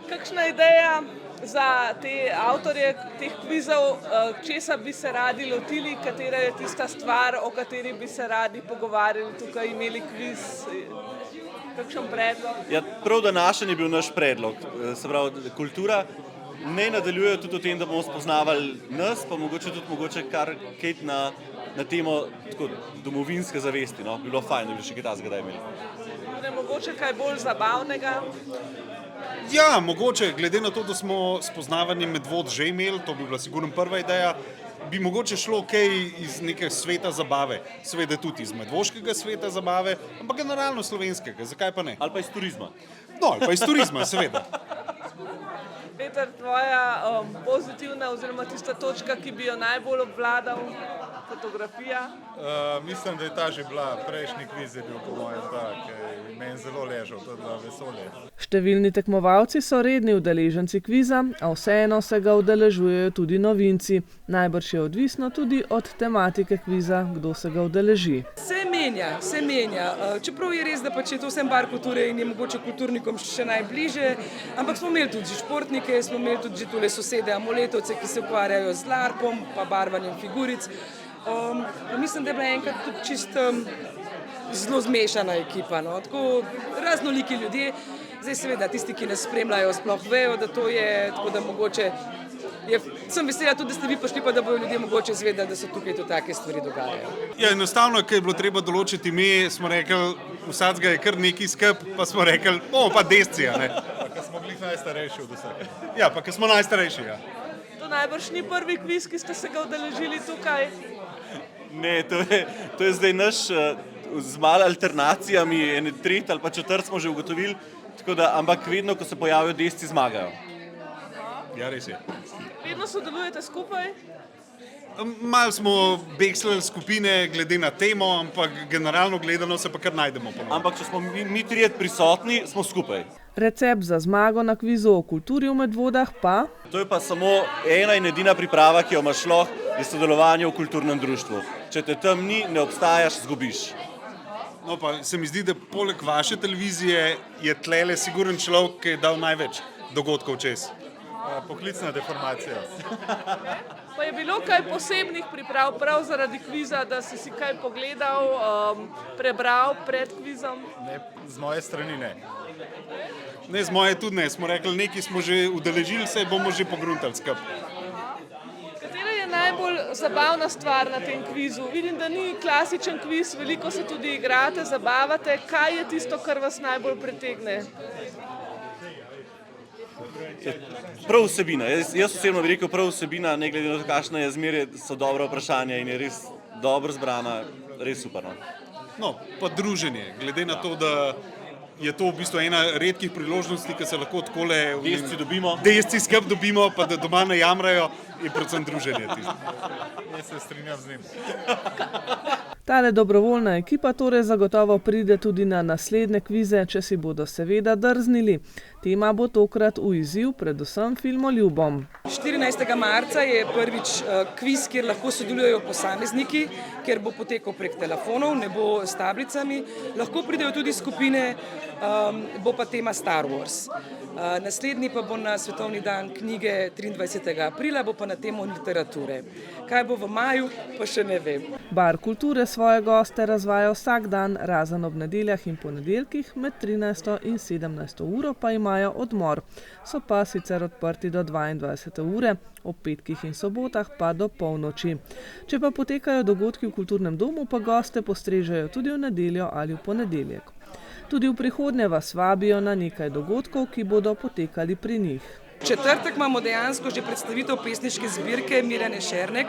Kakšna ideja za te avtorje teh kvizov, česa bi se radi lotili, katera je tista stvar, o kateri bi se radi pogovarjali, tukaj imeli kviz, kakšen predlog? Ja, prav današnji je bil naš predlog, se pravi, kultura ne nadaljuje tudi o tem, da bomo spoznavali nas, pa mogoče tudi kar kaj na temo tako, domovinske zavesti, no, bi bilo fajn, da bi še kaj takega imeli. Mogoče kaj bolj zabavnega? Ja, mogoče, glede na to, da smo spoznavanje medvod že imeli, to bi bila sigurno prva ideja, bi mogoče šlo kaj iz neke sveta zabave, seveda tudi iz medvoškega sveta zabave, ampak generalno slovenskega, zakaj pa ne? Ali pa iz turizma. No, ali pa iz turizma, seveda. Peter, tvoja pozitivna oziroma tista točka, ki bi jo najbolj obvladal, fotografija? Mislim, da je ta že bila, prejšnji kviz je bil po mojem tak, meni zelo ležal, to je bila vesolje. Številni tekmovalci so redni udeleženci kviza, a vseeno se ga udeležujejo tudi novinci. Najbrž je odvisno tudi od tematike kviza, kdo se ga udeleži. Se menja. Čeprav je res, da pač je to vsem bar kulture in je mogoče kulturnikom še najbliže, ampak smo imeli tudi športnike, smo imeli tudi že tule sosede amuletovce, ki se ukvarjajo z larpom pa barvanjem figuric. Mislim, da je bila enkrat tudi čisto zelo zmešana ekipa, no? Tako raznoliki ljudje. Zdaj seveda tisti, ki nas spremljajo, sploh vejo, da to je, tako da mogoče sem vesela tudi, da ste vi prišli, pa da bojo ljudje mogoče izvedeli, da so tukaj to take stvari dogajajo. Ja, enostavno, ker je bilo treba določiti ime, smo rekli, vsakega je kar neki skrb, pa smo rekli, bomo pa descija, ne. Pa ker smo bili najstarejši od vsega. Ja, pa ker smo najstarejši, ja. To najbrž ni prvi kviz, ki ste se ga udeležili tukaj? Ne, to je zdaj naš z malo alternacijami, ene tretji ali pa četrt smo že ugotovili, tako da, ampak vedno, ko se pojavijo desci, zmagajo. Ja, res je. Vedno sodelujete skupaj? Malo smo bekslali skupine glede na temo, ampak generalno gledano se pa kar najdemo ponovno. Ampak če smo mi trije prisotni, smo skupaj. Recept za zmago na kvizu o kulturi v Medvodah pa... To je pa samo ena in edina priprava, ki jo imaš lahko, je sodelovanje v kulturnem društvu. Če te tam ni, ne obstajaš, zgubiš. No pa se mi zdi, da poleg vaše televizije je tlele siguren človek, ki je dal največ dogodkov čez. Poklicna deformacija. Pa je bilo kaj posebnih priprav prav zaradi kviza, da si kaj pogledal, prebral pred kvizom? Ne, z moje strani ne. Ne, z moje tudi ne. Smo rekli, nekaj smo že udeležili, se bomo že pogruntali skupaj. Katera je najbolj zabavna stvar na tem kvizu? Vidim, da ni klasičen kviz, veliko se tudi igrate, zabavate. Kaj je tisto, kar vas najbolj pritegne? Prav vsebina. Jaz osebno bi rekel prav vsebina, ne glede na to, kakšna je zmeraj, so dobra vprašanja in je res dobro zbrana, res super. No, pa druženje. Glede na to, da je to v bistvu ena redkih priložnosti, ki se lahko takole desci skupaj dobimo, pa da doma ne jamrajo, je predvsem druženje tisto. Jaz se strinjam z njim. Tale dobrovoljna ekipa torej zagotovo pride tudi na naslednje kvize, če si bodo seveda drznili. Tema bo tokrat v izziv predvsem filmoljubom. 14. marca je prvič kviz, kjer lahko sodelujejo posamezniki, kjer bo potekal prek telefonov, ne bo s tablicami. Lahko pridejo tudi skupine, bo pa tema Star Wars. Naslednji pa bo na Svetovni dan knjige 23. aprila, bo pa na temo literature. Kaj bo v maju, pa še ne vem. Bar kulture svoje goste razvaja vsak dan, razen ob nedeljah in ponedeljkih, med 13. in 17. uro pa imajo odmor. So pa sicer odprti do 22. ure, ob petkih in sobotah pa do polnoči. Če pa potekajo dogodki v kulturnem domu, pa goste postrežejo tudi v nedeljo ali v ponedeljek. Tudi v prihodnje vas vabijo na nekaj dogodkov, ki bodo potekali pri njih. Četrtek imamo dejansko že predstavitev pesniške zbirke Mirjane Šernek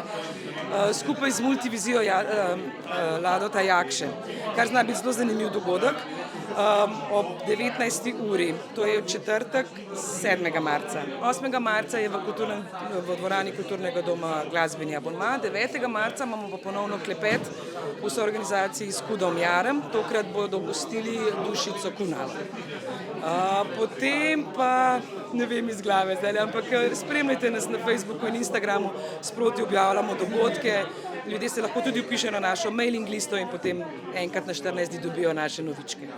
skupaj z Multivizijo Ladota Jakše, kar zna biti zelo zanimiv dogodek ob 19. uri. To je v četrtek 7. marca. 8. marca je v dvorani Kulturnega doma glasbeni abonma. 9. marca imamo pa ponovno klepet v soorganizaciji s Hudom Jarem. Tokrat bodo gostili Dušico Kunal. Potem pa, ne vem iz glave zdaj, ampak spremljajte nas na Facebooku in Instagramu, sproti objavljamo dogodke, ljudje se lahko tudi vpišejo na našo mailing listo in potem enkrat na 14 dni dobijo naše novičke.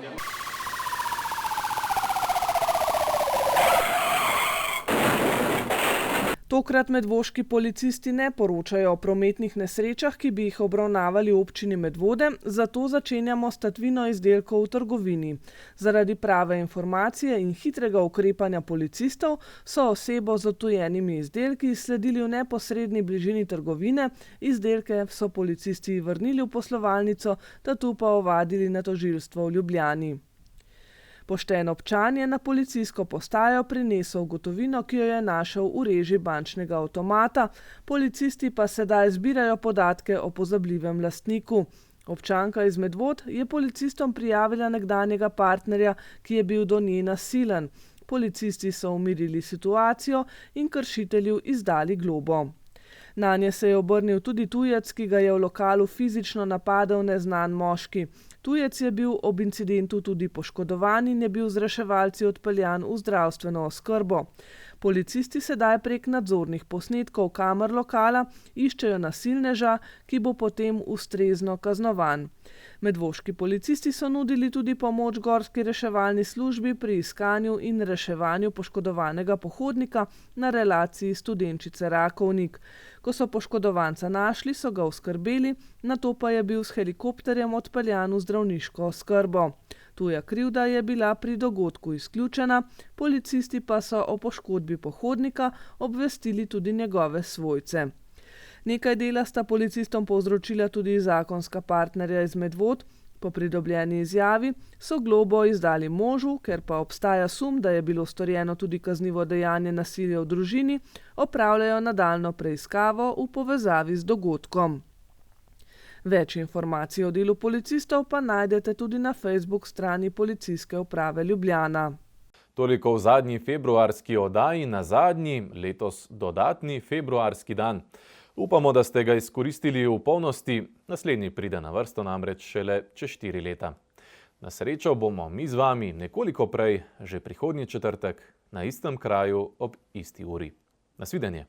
Tokrat medvoški policisti ne poročajo o prometnih nesrečah, ki bi jih obravnavali v občini Medvode, zato začenjamo s tatvino izdelkov v trgovini. Zaradi prave informacije in hitrega ukrepanja policistov so osebo z odtujenimi izdelki sledili v neposredni bližini trgovine, izdelke so policisti vrnili v poslovalnico, tatu pa ovadili na tožilstvo v Ljubljani. Pošten občan je na policijsko postajo prinesel gotovino, ki jo je našel v reži bančnega avtomata, policisti pa sedaj zbirajo podatke o pozabljivem lastniku. Občanka iz Medvod je policistom prijavila nekdanjega partnerja, ki je bil do nje nasilen. Policisti so umirili situacijo in kršitelju izdali globo. Nanje se je obrnil tudi tujec, ki ga je v lokalu fizično napadel neznan moški. Tujec je bil ob incidentu tudi poškodovan in je bil z reševalci odpeljan v zdravstveno oskrbo. Policisti sedaj prek nadzornih posnetkov kamer lokala iščejo nasilneža, ki bo potem ustrezno kaznovan. Medvoški policisti so nudili tudi pomoč gorski reševalni službi pri iskanju in reševanju poškodovanega pohodnika na relaciji Studenčice-Rakovnik. Ko so poškodovanca našli, so ga oskrbeli, nato pa je bil s helikopterjem odpeljan v zdravniško oskrbo. Tuja krivda je bila pri dogodku izključena, policisti pa so o poškodbi pohodnika obvestili tudi njegove svojce. Nekaj dela sta policistom povzročila tudi zakonska partnerja iz Medvod. Po pridobljeni izjavi so globo izdali možu, ker pa obstaja sum, da je bilo storjeno tudi kaznivo dejanje nasilja v družini, opravljajo nadaljnjo preiskavo v povezavi z dogodkom. Več informacij o delu policistov pa najdete tudi na Facebook strani Policijske uprave Ljubljana. Toliko v zadnji februarski oddaji, na zadnji, letos dodatni februarski dan. Upamo, da ste ga izkoristili v polnosti, naslednji pride na vrsto namreč šele čez 4 leta. Na srečo bomo mi z vami nekoliko prej, že prihodnji četrtek, na istem kraju ob isti uri. Nasvidenje.